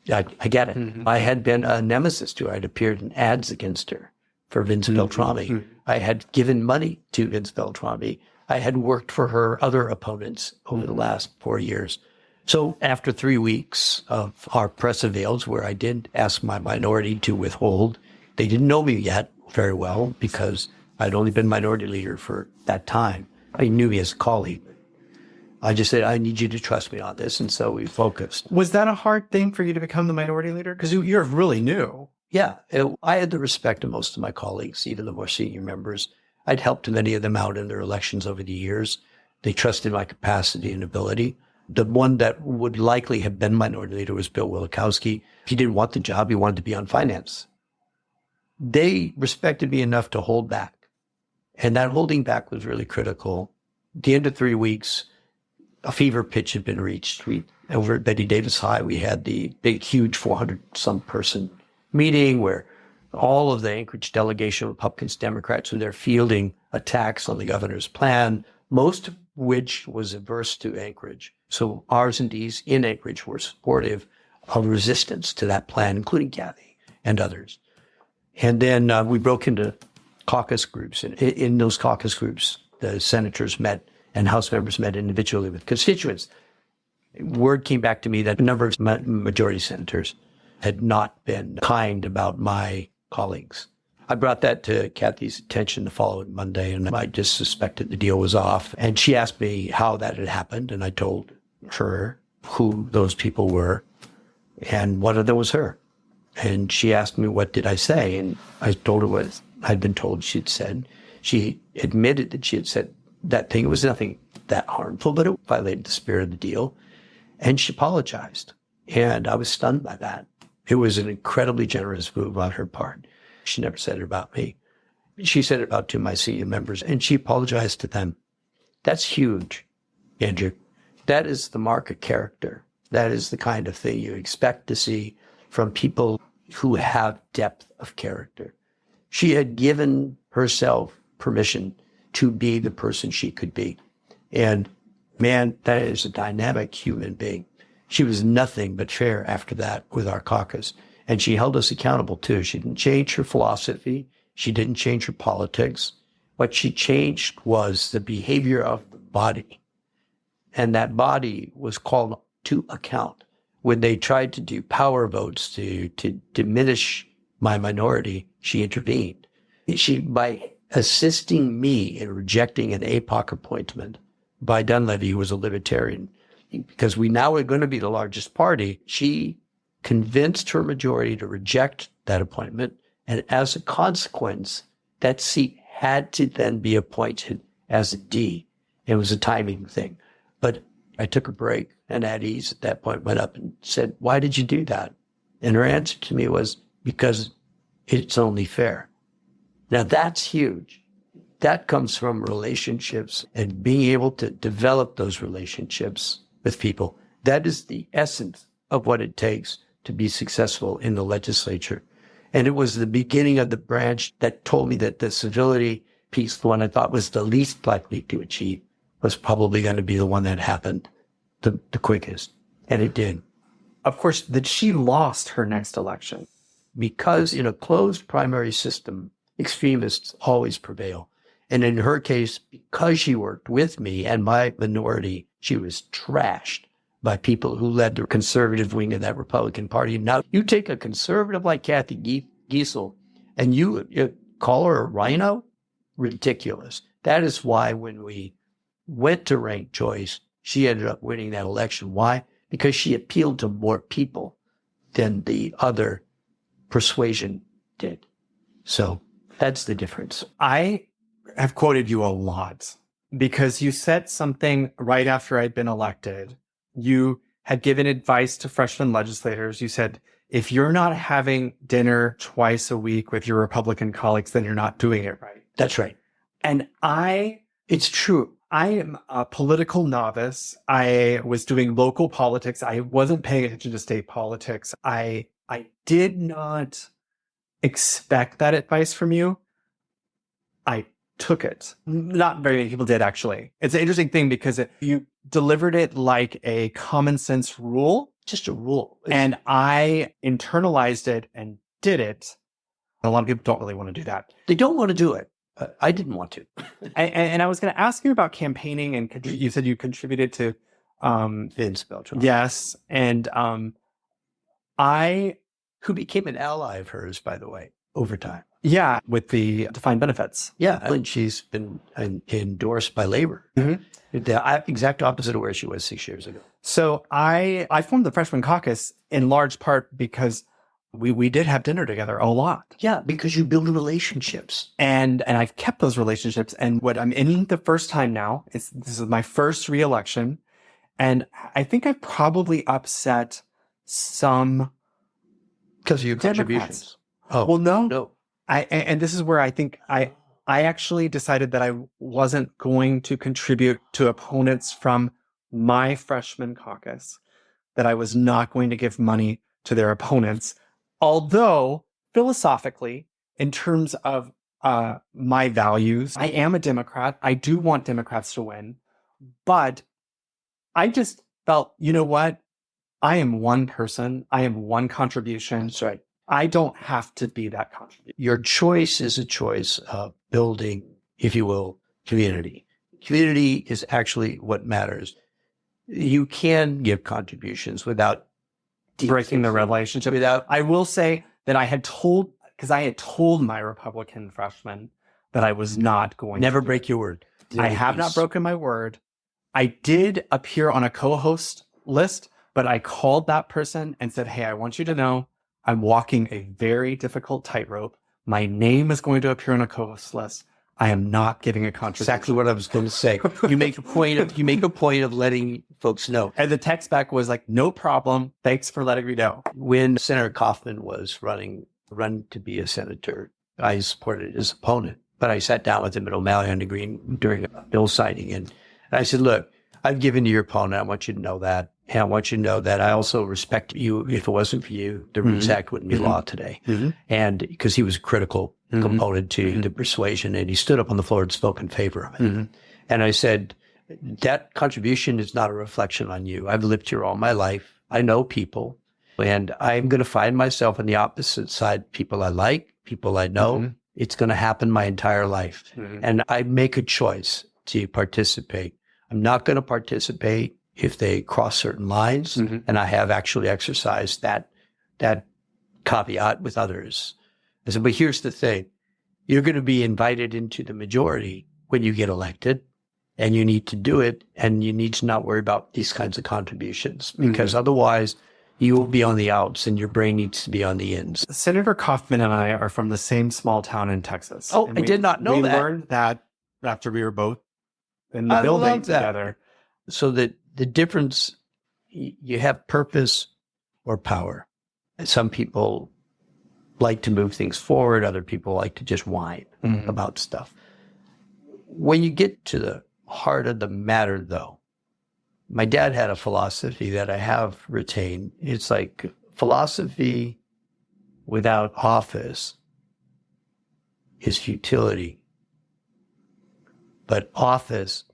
I get it. Mm-hmm. I had been a nemesis to her. I'd appeared in ads against her for Vince Beltrami. Mm-hmm. I had given money to Vince Beltrami. I had worked for her other opponents over the last 4 years. So after 3 weeks of our press avails, where I did ask my minority to withhold, they didn't know me yet very well because I'd only been minority leader for that time. I knew me as a colleague. I just said, I need you to trust me on this. And so we focused. Was that a hard thing for you to become the minority leader? Because you're really new. Yeah. I had the respect of most of my colleagues, even the more senior members. I'd helped many of them out in their elections over the years. They trusted my capacity and ability. The one that would likely have been minority leader was Bill Wielkowski. He didn't want the job. He wanted to be on finance. They respected me enough to hold back. And that holding back was really critical. At the end of 3 weeks, a fever pitch had been reached. Over at Betty Davis High, we had the big, huge 400-some person meeting where all of the Anchorage delegation, Republicans, Democrats, were there fielding attacks on the governor's plan, most of which was adverse to Anchorage. So R's and D's in Anchorage were supportive of resistance to that plan, including Kathy and others. And then we broke into caucus groups. And in those caucus groups, the senators met and House members met individually with constituents. Word came back to me that a number of majority senators had not been kind about my colleagues. I brought that to Kathy's attention the following Monday, and I just suspected the deal was off. And she asked me how that had happened, and I told her who those people were, and one of them was her. And she asked me, what did I say? And I told her what I'd been told she'd said. She admitted that she had said that thing. It was nothing that harmful, but it violated the spirit of the deal. And she apologized. And I was stunned by that. It was an incredibly generous move on her part. She never said it about me. She said it about two of my senior members, and she apologized to them. That's huge, Andrew. That is the mark of character. That is the kind of thing you expect to see from people who have depth of character. She had given herself permission to be the person she could be. And man, that is a dynamic human being. She was nothing but fair after that with our caucus. And she held us accountable too. She didn't change her philosophy. She didn't change her politics. What she changed was the behavior of the body. And that body was called to account. When they tried to do power votes to diminish my minority, she intervened. By assisting me in rejecting an APOC appointment by Dunleavy, who was a libertarian, because we now are going to be the largest party, she convinced her majority to reject that appointment. And as a consequence, that seat had to then be appointed as a D. It was a timing thing. But I took a break, and at ease at that point went up and said, why did you do that? And her answer to me was, because it's only fair. Now that's huge. That comes from relationships and being able to develop those relationships with people. That is the essence of what it takes to be successful in the legislature. And it was the beginning of the branch that told me that the civility piece, the one I thought was the least likely to achieve, was probably going to be the one that happened the quickest. And it did. Of course, that she lost her next election. Because in a closed primary system, extremists always prevail. And in her case, because she worked with me and my minority, she was trashed by people who led the conservative wing of that Republican Party. Now, you take a conservative like Kathy Giessel and you call her a rhino? Ridiculous. That is why when we went to ranked choice, she ended up winning that election. Why? Because she appealed to more people than the other persuasion did. So that's the difference. I have quoted you a lot because you said something right after I'd been elected. You had given advice to freshman legislators. You said, if you're not having dinner twice a week with your Republican colleagues, then you're not doing it right. That's right. And it's true. I am a political novice. I was doing local politics. I wasn't paying attention to state politics. I did not expect that advice from you. I took it. Not very many people did, actually. It's an interesting thing because you delivered it like a common sense rule. Just a rule. And I internalized it and did it. A lot of people don't really want to do that. They don't want to do it. I didn't want to. And I was going to ask you about campaigning, and you said you contributed to Vince Beltran. Yes. And who became an ally of hers, by the way, over time. Yeah, with the defined benefits. Yeah, and she's been endorsed by labor. Mm-hmm. The exact opposite of where she was 6 years ago. So I formed the freshman caucus in large part because we did have dinner together a lot. Yeah, because you build relationships. And I've kept those relationships. And what I'm in the first time now, this is my first reelection. And I think I've probably upset some because of your contributions. Oh, well, no. No. And this is where I think I actually decided that I wasn't going to contribute to opponents from my freshman caucus, that I was not going to give money to their opponents. Although philosophically, in terms of my values, I am a Democrat. I do want Democrats to win. But I just felt, you know what? I am one person. I am one contribution. That's right. I don't have to be that contribution. Your choice is a choice of building, if you will, community. Community is actually what matters. You can give contributions without breaking the relationship. I will say that I had told my Republican freshmen that I was not going never to break your word. I have not broken my word. I did appear on a co-host list, but I called that person and said, hey, I want you to know I'm walking a very difficult tightrope. My name is going to appear on a co-host list. I am not giving a contribution. Exactly what I was going to say. You make a point of letting folks know. And the text back was like, no problem. Thanks for letting me know. When Senator Kaufman was run to be a senator, I supported his opponent. But I sat down with him at O'Malley on the Green during a bill signing. And I said, look, I've given to your opponent. I want you to know that. And I want you to know that I also respect you. If it wasn't for you, the Reads Act wouldn't be law today. And because he was a critical component to the persuasion, and he stood up on the floor and spoke in favor of it. And I said, that contribution is not a reflection on you. I've lived here all my life. I know people, and I'm going to find myself on the opposite side. People I like, people I know. It's going to happen my entire life. And I make a choice to participate. I'm not going to participate if they cross certain lines, and I have actually exercised that caveat with others. I said, but here's the thing. You're going to be invited into the majority when you get elected, and you need to do it, and you need to not worry about these kinds of contributions, because otherwise you will be on the outs and your brain needs to be on the ins. Senator Kaufman and I are from the same small town in Texas. Oh, I did not know that. We learned that after we were both in the building together. So that the difference, you have purpose or power. Some people like to move things forward. Other people like to just whine about stuff. When you get to the heart of the matter, though, my dad had a philosophy that I have retained. It's like philosophy without office is futility, but office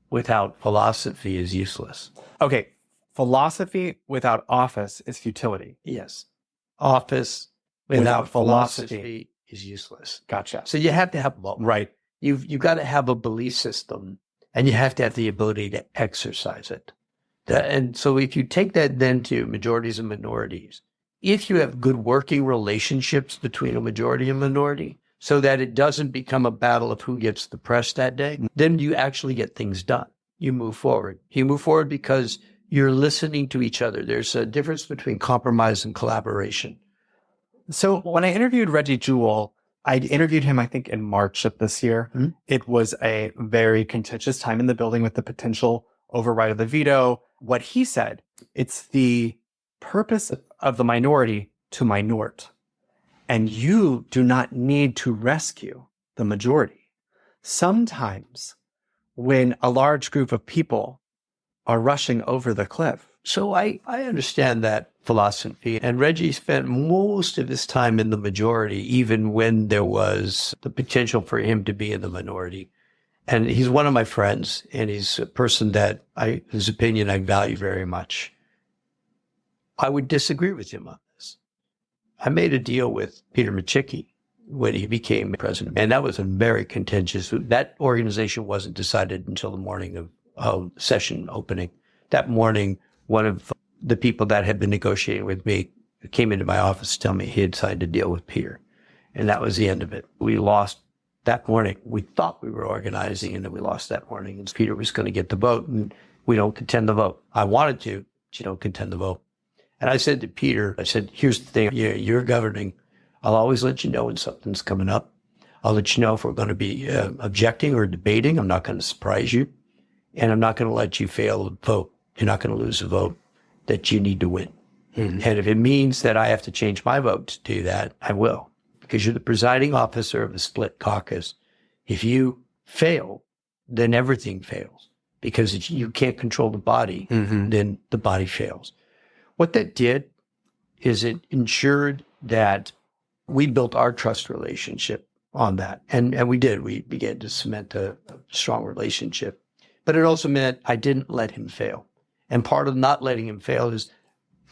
without philosophy is useless. Okay. Philosophy without office is futility. Yes. Office without philosophy is useless. Gotcha. So you have to have both. Right. You've got to have a belief system, and you have to have the ability to exercise it. And so if you take that then to majorities and minorities, if you have good working relationships between a majority and minority, so that it doesn't become a battle of who gets the press that day, then you actually get things done. You move forward. You move forward because you're listening to each other. There's a difference between compromise and collaboration. So when I interviewed Reggie Jewell, I interviewed him, I think, in March of this year. It was a very contentious time in the building with the potential override of the veto. What he said, it's the purpose of the minority to minort. And you do not need to rescue the majority. Sometimes when a large group of people are rushing over the cliff. So I understand that philosophy. And Reggie spent most of his time in the majority, even when there was the potential for him to be in the minority. And he's one of my friends, and he's a person that his opinion I value very much. I would disagree with him on this. I made a deal with Peter Micciche when he became president, and that was a very contentious. That organization wasn't decided until the morning of session opening. That morning, one of the people that had been negotiating with me came into my office to tell me he had signed a deal with Peter, and that was the end of it. We lost that morning. We thought we were organizing, and then we lost that morning, and Peter was going to get the vote, and we don't contend the vote. I wanted to, but you don't contend the vote. And I said to Peter, I said, here's the thing, you're governing. I'll always let you know when something's coming up. I'll let you know if we're going to be objecting or debating. I'm not going to surprise you. And I'm not going to let you fail a vote. You're not going to lose a vote that you need to win. Mm-hmm. And if it means that I have to change my vote to do that, I will. Because you're the presiding officer of a split caucus. If you fail, then everything fails. Because if you can't control the body, then the body fails. What that did is it ensured that we built our trust relationship on that. And we did. We began to cement a strong relationship. But it also meant I didn't let him fail. And part of not letting him fail is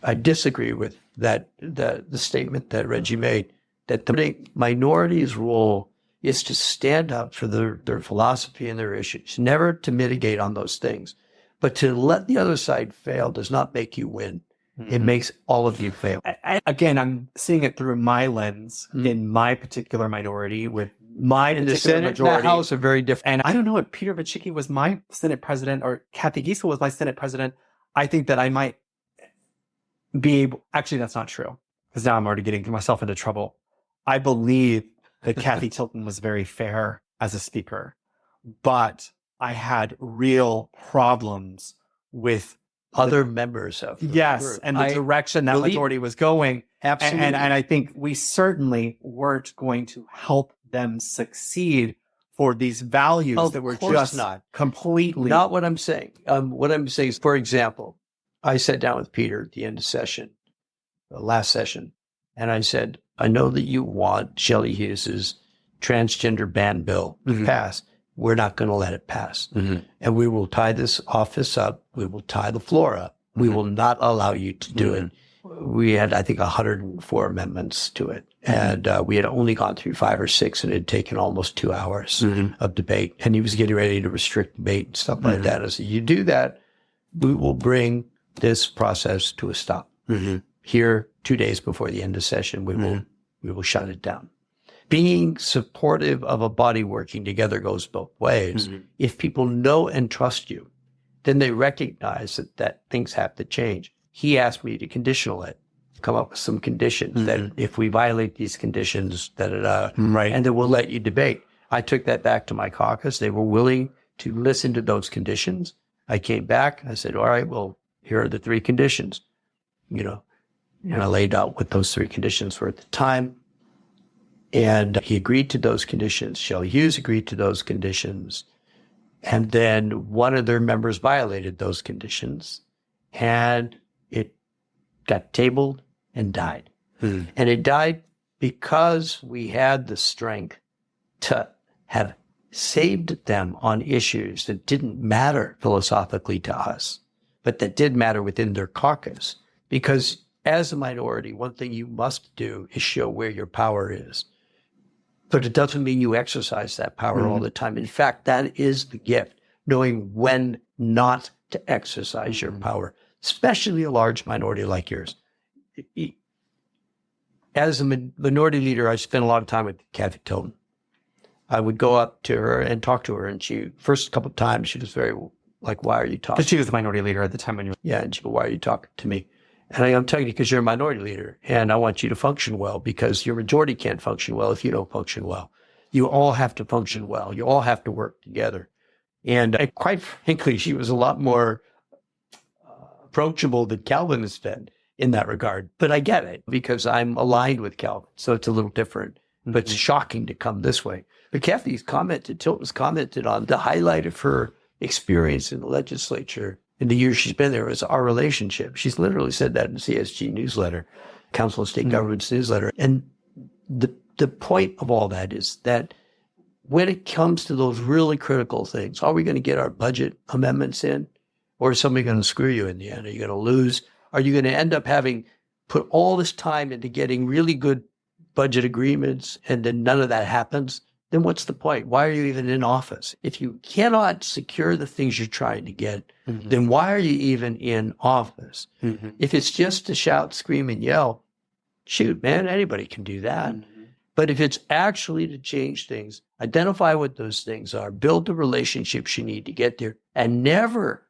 I disagree with that the statement that Reggie made, that the minority's role is to stand up for their philosophy and their issues, never to mitigate on those things. But to let the other side fail does not make you win. It makes all of you fail. Again, I'm seeing it through my lens in my particular minority with my in particular the Senate, majority. the House are very different. And I don't know if Peter Micciche was my Senate president or Kathy Giesel was my Senate president. I think that I might be able, actually, that's not true, because now I'm already getting myself into trouble. I believe that Kathy Tilton was very fair as a speaker, but I had real problems with other members of the group. And the direction that majority was going. Absolutely. And I think we certainly weren't going to help them succeed for these values that were just not completely. Not what I'm saying. What I'm saying is, for example, I sat down with Peter at the end of session, the last session, and I said, I know that you want Shelley Hughes's transgender ban bill to pass. We're not going to let it pass. And we will tie this office up. We will tie the floor up. We will not allow you to do it. We had, I think, 104 amendments to it. And we had only gone through 5 or 6, and it had taken almost 2 hours of debate. And he was getting ready to restrict debate and stuff like that. I said, you do that, we will bring this process to a stop. Here, 2 days before the end of session, we will shut it down. Being supportive of a body working together goes both ways. If people know and trust you, then they recognize that things have to change. He asked me to conditional it, come up with some conditions that if we violate these conditions, and then we'll let you debate. I took that back to my caucus. They were willing to listen to those conditions. I came back. I said, all right, well, here are the 3 conditions, and I laid out what those 3 conditions were at the time. And he agreed to those conditions. Shelley Hughes agreed to those conditions. And then one of their members violated those conditions. And it got tabled and died. And it died because we had the strength to have saved them on issues that didn't matter philosophically to us, but that did matter within their caucus. Because as a minority, one thing you must do is show where your power is. But it doesn't mean you exercise that power all the time. In fact, that is the gift, knowing when not to exercise your power, especially a large minority like yours. As a minority leader, I spent a lot of time with Kathy Tilton. I would go up to her and talk to her, and first couple of times, she was very like, why are you talking? Because she was the minority leader at the time when you were. Yeah, and she go, why are you talking to me? And I'm telling you, because you're a minority leader, and I want you to function well, because your majority can't function well if you don't function well. You all have to function well. You all have to work together. And quite frankly, she was a lot more approachable than Calvin has been in that regard. But I get it, because I'm aligned with Calvin, so it's a little different. But it's shocking to come this way. But Tilton's commented on the highlight of her experience in the legislature in the years she's been there was our relationship. She's literally said that in the CSG newsletter, Council of State Governments newsletter. And the point of all that is that when it comes to those really critical things, are we going to get our budget amendments in? Or is somebody going to screw you in the end? Are you going to lose? Are you going to end up having put all this time into getting really good budget agreements and then none of that happens? Then what's the point? Why are you even in office? If you cannot secure the things you're trying to get, then why are you even in office? If it's just to shout, scream, and yell, shoot, man, anybody can do that. But if it's actually to change things, identify what those things are, build the relationships you need to get there, and never,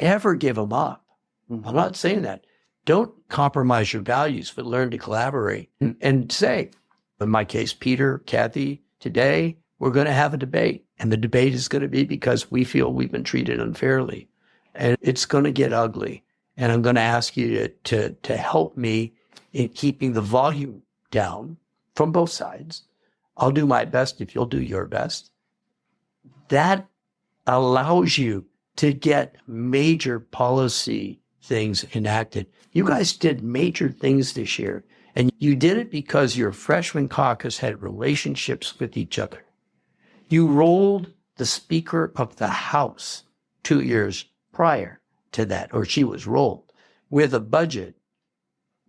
ever give them up. I'm not saying that. Don't compromise your values, but learn to collaborate and say, in my case, Peter, Kathy, today we're going to have a debate. And the debate is going to be because we feel we've been treated unfairly. And it's going to get ugly. And I'm going to ask you to help me in keeping the volume down from both sides. I'll do my best if you'll do your best. That allows you to get major policy things enacted. You guys did major things this year, and you did it because your freshman caucus had relationships with each other. You rolled the Speaker of the House 2 years prior to that, or she was rolled with a budget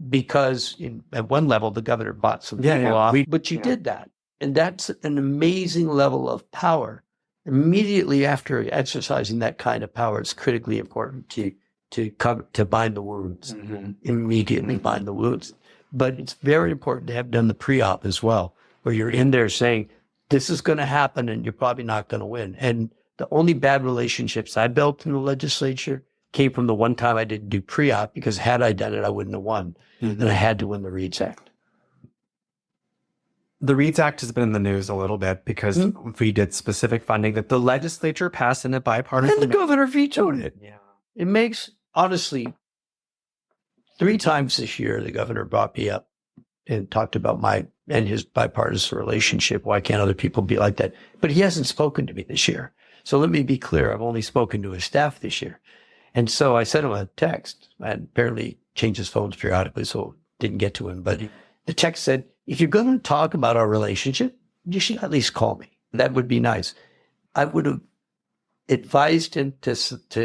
because at one level, the governor bought some people off, but you did that. And that's an amazing level of power. Immediately after exercising that kind of power, it's critically important to bind the wounds, immediately bind the wounds. But it's very important to have done the pre-op as well, where you're in there saying, this is going to happen and you're probably not going to win. And the only bad relationships I built in the legislature came from the one time I didn't do pre-op, because had I done it, I wouldn't have won. And I had to win the READS Act. The READS Act has been in the news a little bit because we did specific funding that the legislature passed in a bipartisan. And the governor vetoed it. Yeah. It makes, honestly, 3 times this year, the governor brought me up and talked about my and his bipartisan relationship. Why can't other people be like that? But he hasn't spoken to me this year. So let me be clear. I've only spoken to his staff this year. And so I sent him a text, and apparently changed his phones periodically, so it didn't get to him. But the text said, if you're going to talk about our relationship, you should at least call me. That would be nice. I would have advised him to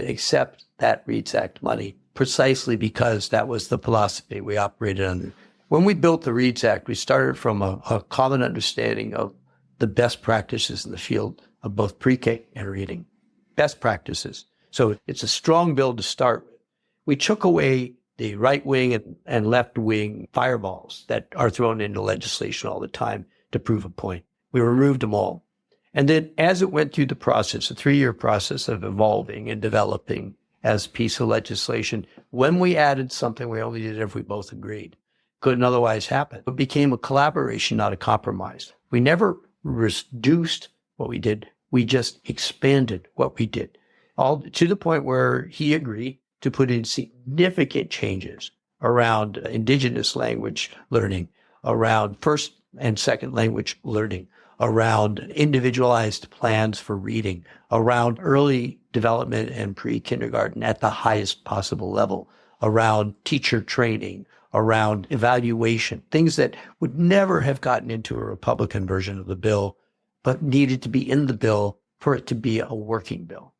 accept that READS Act money precisely because that was the philosophy we operated under. When we built the READS Act, we started from a common understanding of the best practices in the field of both pre-K and reading. Best practices. So it's a strong bill to start with. We took away the right wing and left wing fireballs that are thrown into legislation all the time to prove a point. We removed them all. And then as it went through the process, a 3-year process of evolving and developing as a piece of legislation, when we added something, we only did it if we both agreed. Couldn't otherwise happen. It became a collaboration, not a compromise. We never reduced what we did. We just expanded what we did, all to the point where he agreed to put in significant changes around indigenous language learning, around first and second language learning, around individualized plans for reading, around early development and pre-kindergarten at the highest possible level, around teacher training, around evaluation, things that would never have gotten into a Republican version of the bill, but needed to be in the bill for it to be a working bill.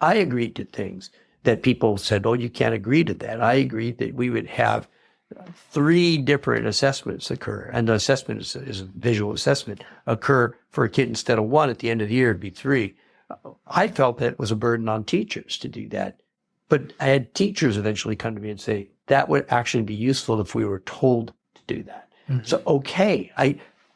I agreed to things that people said, oh, you can't agree to that. I agreed that we would have 3 different assessments occur. And the assessment is a visual assessment, occur for a kid instead of 1 at the end of the year, it'd be 3. I felt that it was a burden on teachers to do that. But I had teachers eventually come to me and say, that would actually be useful if we were told to do that. So, okay,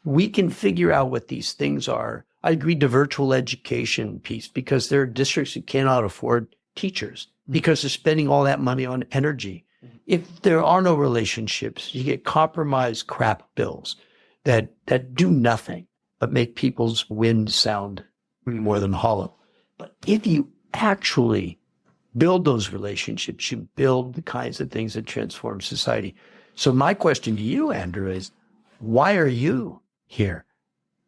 we can figure out what these things are. I agreed to virtual education piece because there are districts that cannot afford teachers because they're spending all that money on energy. If there are no relationships, you get compromised crap bills that do nothing but make people's wind sound more than hollow. But if you actually build those relationships, you build the kinds of things that transform society. So my question to you, Andrew, is why are you here?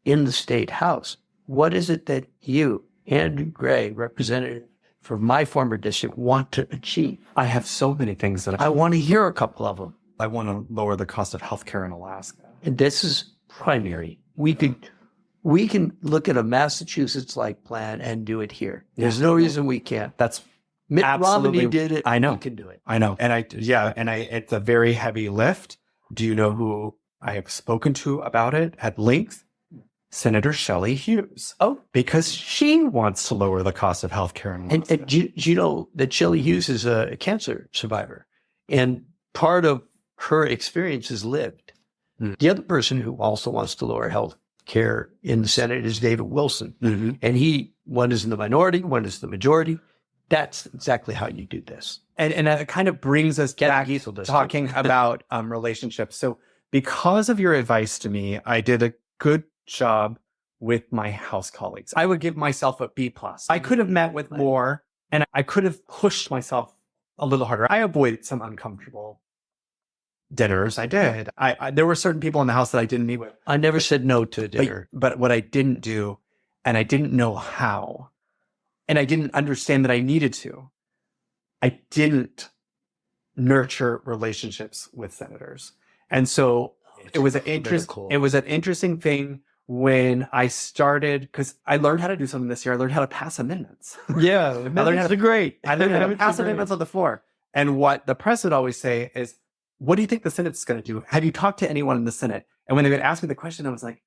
in the state house. What is it that you, Andrew Gray, representative for my former district, want to achieve? I have so many things that I want to hear a couple of them. I want to lower the cost of healthcare in Alaska. And this is primary. We can look at a Massachusetts-like plan and do it here. There's no reason we can't. That's Mitt absolutely. Romney did it. I know. We can do it. I know. And it's a very heavy lift. Do you know who I have spoken to about it at length? Senator Shelley Hughes. Oh, because she wants to lower the cost of healthcare in Alaska. and do you know that Shelley Hughes is a cancer survivor, and part of her experience is lived. The other person who also wants to lower health care in the Senate is David Wilson. And one is in the minority, one is the majority. That's exactly how you do this. And that kind of brings us back talking about relationships. So because of your advice to me, I did a good job with my House colleagues. I would give myself a B+. I could have met with more, and I could have pushed myself a little harder. I avoided some uncomfortable dinners. I did. There were certain people in the House that I didn't meet with. I never said no to a dinner. But what I didn't do, and I didn't know how, and I didn't understand that I needed to, I didn't nurture relationships with senators. And so it was an interesting thing when I started, because I learned how to do something this year. I learned how to pass amendments. Yeah, I learned how to pass amendments on the floor. And what the press would always say is, what do you think the Senate's going to do? Have you talked to anyone in the Senate? And when they would ask me the question, I was like,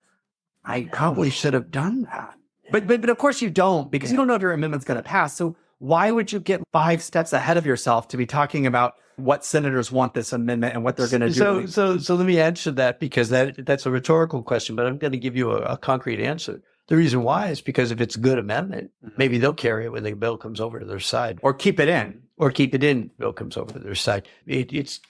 I probably should have done that. But of course you don't, because you don't know if your amendment's going to pass. So why would you get 5 steps ahead of yourself to be talking about what senators want this amendment and what they're going to do? So let me answer that, because that's a rhetorical question, but I'm going to give you a concrete answer. The reason why is because if it's a good amendment, maybe they'll carry it when the bill comes over to their side. Or keep it in. Bill comes over to their side. It's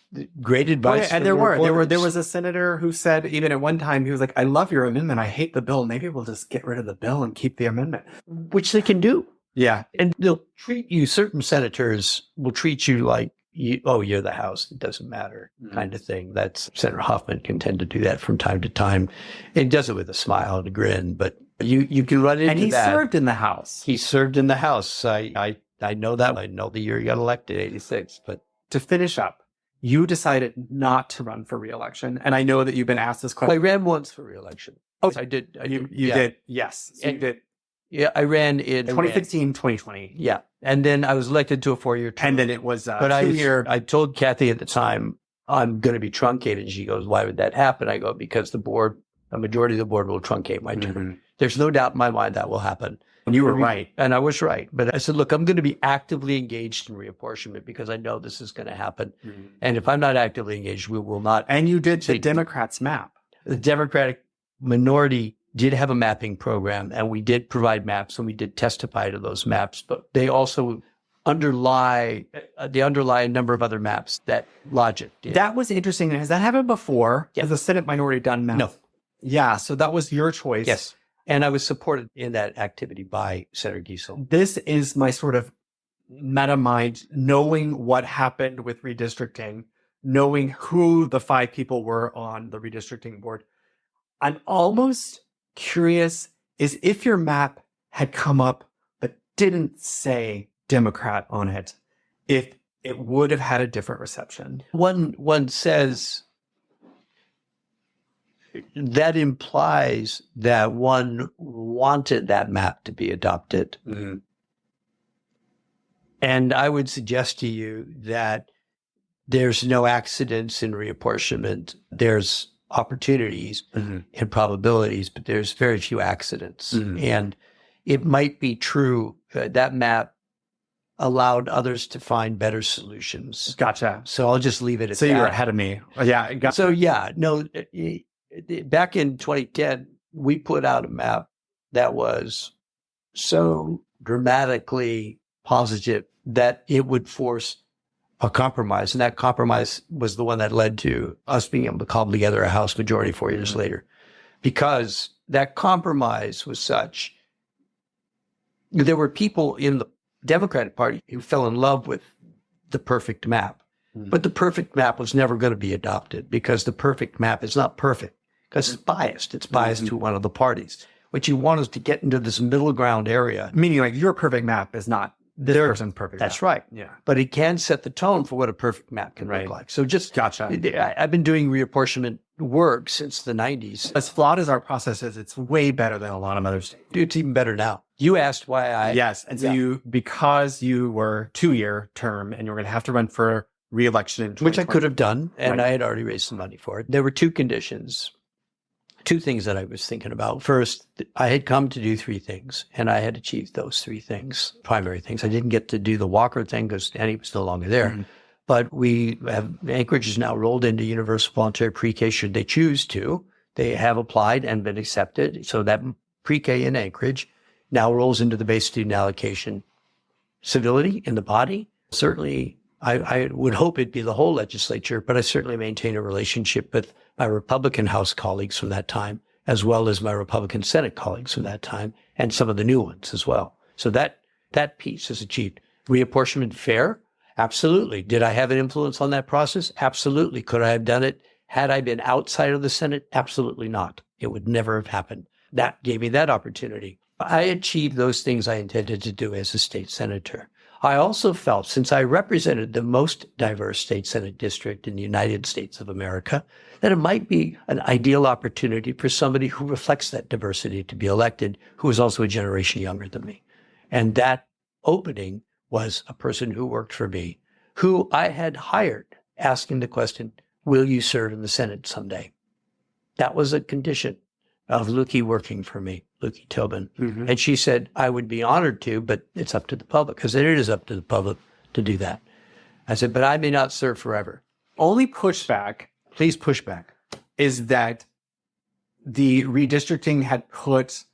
great advice. And there was a senator who said, even at one time, he was like, I love your amendment. I hate the bill. Maybe we'll just get rid of the bill and keep the amendment. Which they can do. Yeah. And they'll treat you, certain senators will treat you like, you're the House, it doesn't matter, kind of thing. That's Senator Hoffman can tend to do that from time to time. And does it with a smile and a grin, but you can run into that. And he served in the House. He served in the House. I know that. I know the year he got elected, 86. But to finish up, you decided not to run for re-election. And I know that you've been asked this question. I ran once for re-election. Oh, I did. You did. Yes. So you did. Yeah, I ran in 2015, 2020. Yeah. And then I was elected to a 4-year term. And then it was but 2-year. I told Kathy at the time, I'm going to be truncated. And she goes, why would that happen? I go, because a majority of the board will truncate my term. There's no doubt in my mind that will happen. And you were right. And I was right. But I said, look, I'm going to be actively engaged in reapportionment because I know this is going to happen. And if I'm not actively engaged, we will not. And you did the Democrats map. The Democratic minority did have a mapping program, and we did provide maps, and we did testify to those maps. But they also underlie a number of other maps that logic did. That was interesting. Has that happened before? Yes. Has the Senate minority done maps? No. Yeah. So that was your choice. Yes. And I was supported in that activity by Senator Giesel. This is my sort of meta mind, knowing what happened with redistricting, knowing who the 5 people were on the redistricting board. I'm almost curious is if your map had come up but didn't say Democrat on it, if it would have had a different reception. One says that implies that one wanted that map to be adopted. And I would suggest to you that there's no accidents in reapportionment. There's opportunities and probabilities, but there's very few accidents. And it might be true that map allowed others to find better solutions. Gotcha. So I'll just leave it at that. So you're ahead of me. Yeah. Back in 2010, we put out a map that was so dramatically positive that it would force a compromise. And that compromise was the one that led to us being able to cobble together a House majority 4 years later. Because that compromise was such, there were people in the Democratic Party who fell in love with the perfect map. But the perfect map was never going to be adopted because the perfect map is not perfect. because it's biased. It's biased to one of the parties. What you want is to get into this middle ground area. Meaning like your perfect map is not this person's perfect That's map. right. Yeah. But it can set the tone for what a perfect map can look like. So just Gotcha. I've been doing reapportionment work since the 90s. As flawed as our process is, it's way better than a lot of other states. It's even better now. You asked why I... Yes. And so because you were 2-year term and you were going to have to run for re-election in 2020. Which I could have done, and I had already raised some money for it. There were two conditions, two things that I was thinking about. First, I had come to do 3 things, and I had achieved those 3 things, primary things. I didn't get to do the Walker thing because Annie was no longer there. But Anchorage is now rolled into universal voluntary pre-K should they choose to. They have applied and been accepted. So that pre-K in Anchorage now rolls into the base student allocation civility in the body. Certainly, I would hope it'd be the whole legislature, but I certainly maintain a relationship with my Republican House colleagues from that time, as well as my Republican Senate colleagues from that time, and some of the new ones as well. So that piece is achieved. Reapportionment fair? Absolutely. Did I have an influence on that process? Absolutely. Could I have done it had I been outside of the Senate? Absolutely not. It would never have happened. That gave me that opportunity. I achieved those things I intended to do as a state senator. I also felt, since I represented the most diverse state Senate district in the United States of America, that it might be an ideal opportunity for somebody who reflects that diversity to be elected, who is also a generation younger than me. And that opening was a person who worked for me, who I had hired, asking the question, will you serve in the Senate someday? That was a condition of Löki working for me, Löki Tobin. And she said, I would be honored to, but it's up to the public, because it is up to the public to do that. I said, but I may not serve forever. Only pushback Please push back. is that the redistricting had put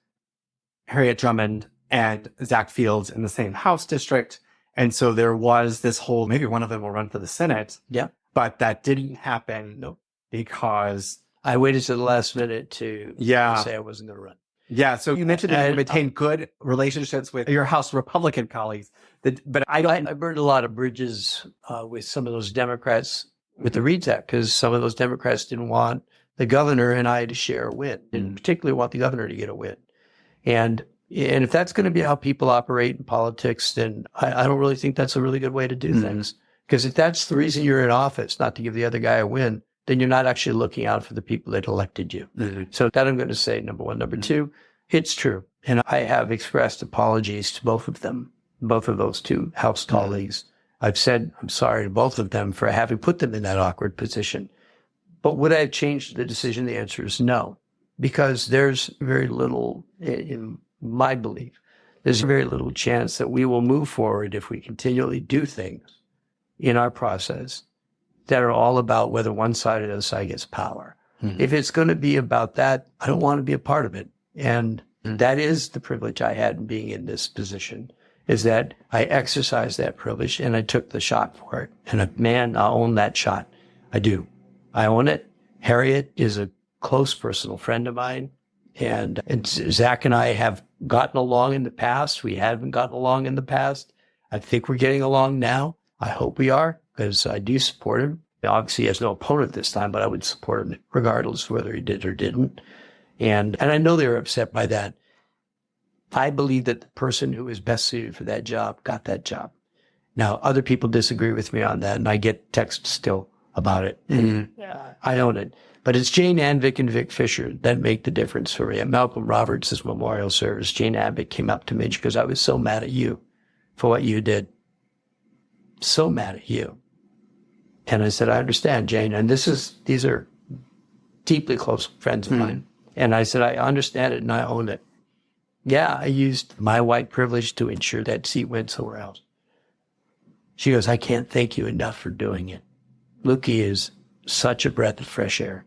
Harriet Drummond and Zach Fields in the same House district. And so there was this whole, maybe one of them will run for the Senate. Yeah. But that didn't happen because... I waited to the last minute to say I wasn't going to run. Yeah. So you mentioned that you maintained good relationships with your House Republican colleagues. But I burned a lot of bridges with some of those Democrats with the Reads Act, because some of those Democrats didn't want the governor and I to share a win, didn't particularly want the governor to get a win. And if that's going to be how people operate in politics, then I don't really think that's a really good way to do things. Because if that's the reason you're in office, not to give the other guy a win, then you're not actually looking out for the people that elected you. So that I'm going to say, number one. Number two, it's true. And I have expressed apologies to both of them, both of those two House colleagues. I've said I'm sorry to both of them for having put them in that awkward position. But would I have changed the decision? The answer is no, because there's very little, in my belief, there's very little chance that we will move forward if we continually do things in our process that are all about whether one side or the other side gets power. If it's going to be about that, I don't want to be a part of it. And that is the privilege I had in being in this position, is that I exercised that privilege and I took the shot for it. And man, I own that shot. I do. I own it. Harriet is a close personal friend of mine. And Zach and I have gotten along in the past. We haven't gotten along in the past. I think we're getting along now. I hope we are, because I do support him. Obviously, he has no opponent this time, but I would support him regardless of whether he did or didn't. And I know they were upset by that. I believe that the person who is best suited for that job got that job. Now, other people disagree with me on that, and I get texts still about it. I own it. But it's Jane Anvick and Vic Fisher that make the difference for me. At Malcolm Roberts' memorial service, Jane Anvick came up to me because I was so mad at you for what you did. So mad at you. And I said, I understand, Jane. And these are deeply close friends of mine. And I said, I understand it and I own it. Yeah, I used my white privilege to ensure that seat went somewhere else. She goes, I can't thank you enough for doing it. Löki is such a breath of fresh air.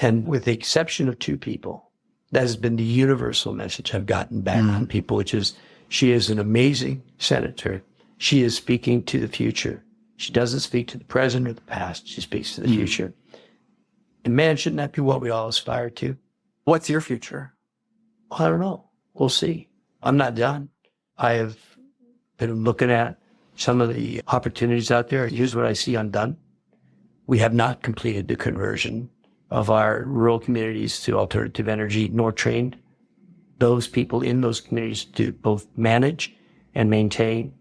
And with the exception of 2 people, that has been the universal message I've gotten back from people, which is she is an amazing senator. She is speaking to the future. She doesn't speak to the present or the past. She speaks to the future. And man, shouldn't that be what we all aspire to? What's your future? I don't know. We'll see. I'm not done. I have been looking at some of the opportunities out there. Here's what I see undone. We have not completed the conversion of our rural communities to alternative energy, nor trained those people in those communities to both manage and maintain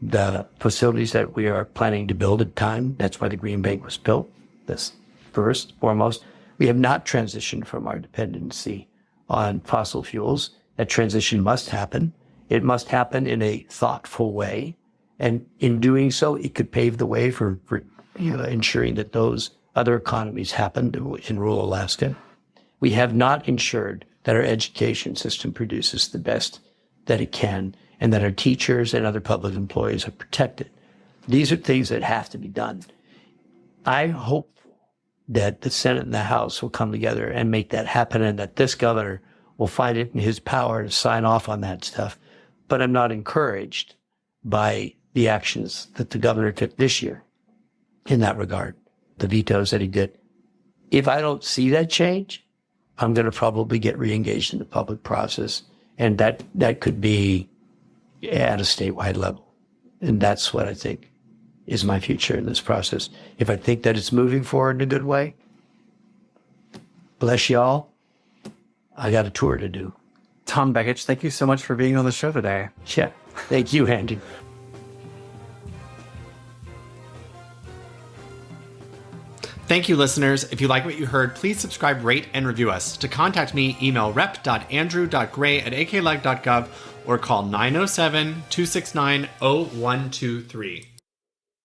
the facilities that we are planning to build at the time. That's why the Green Bank was built. That's first, foremost. We have not transitioned from our dependency on fossil fuels. That transition must happen. It must happen in a thoughtful way. And in doing so, it could pave the way for ensuring that those other economies happen in rural Alaska. We have not ensured that our education system produces the best that it can, and that our teachers and other public employees are protected. These are things that have to be done. I hope that the Senate and the House will come together and make that happen, and that this governor will find it in his power to sign off on that stuff. But I'm not encouraged by the actions that the governor took this year in that regard, the vetoes that he did. If I don't see that change, I'm going to probably get reengaged in the public process. And that could be at a statewide level. And that's what I think is my future in this process. If I think that it's moving forward in a good way, bless y'all. I got a tour to do. Tom Begich, thank you so much for being on the show today. Yeah. Thank you, Andy. Thank you, listeners. If you like what you heard, please subscribe, rate, and review us. To contact me, email rep.andrew.gray@akleg.gov or call 907-269-0123.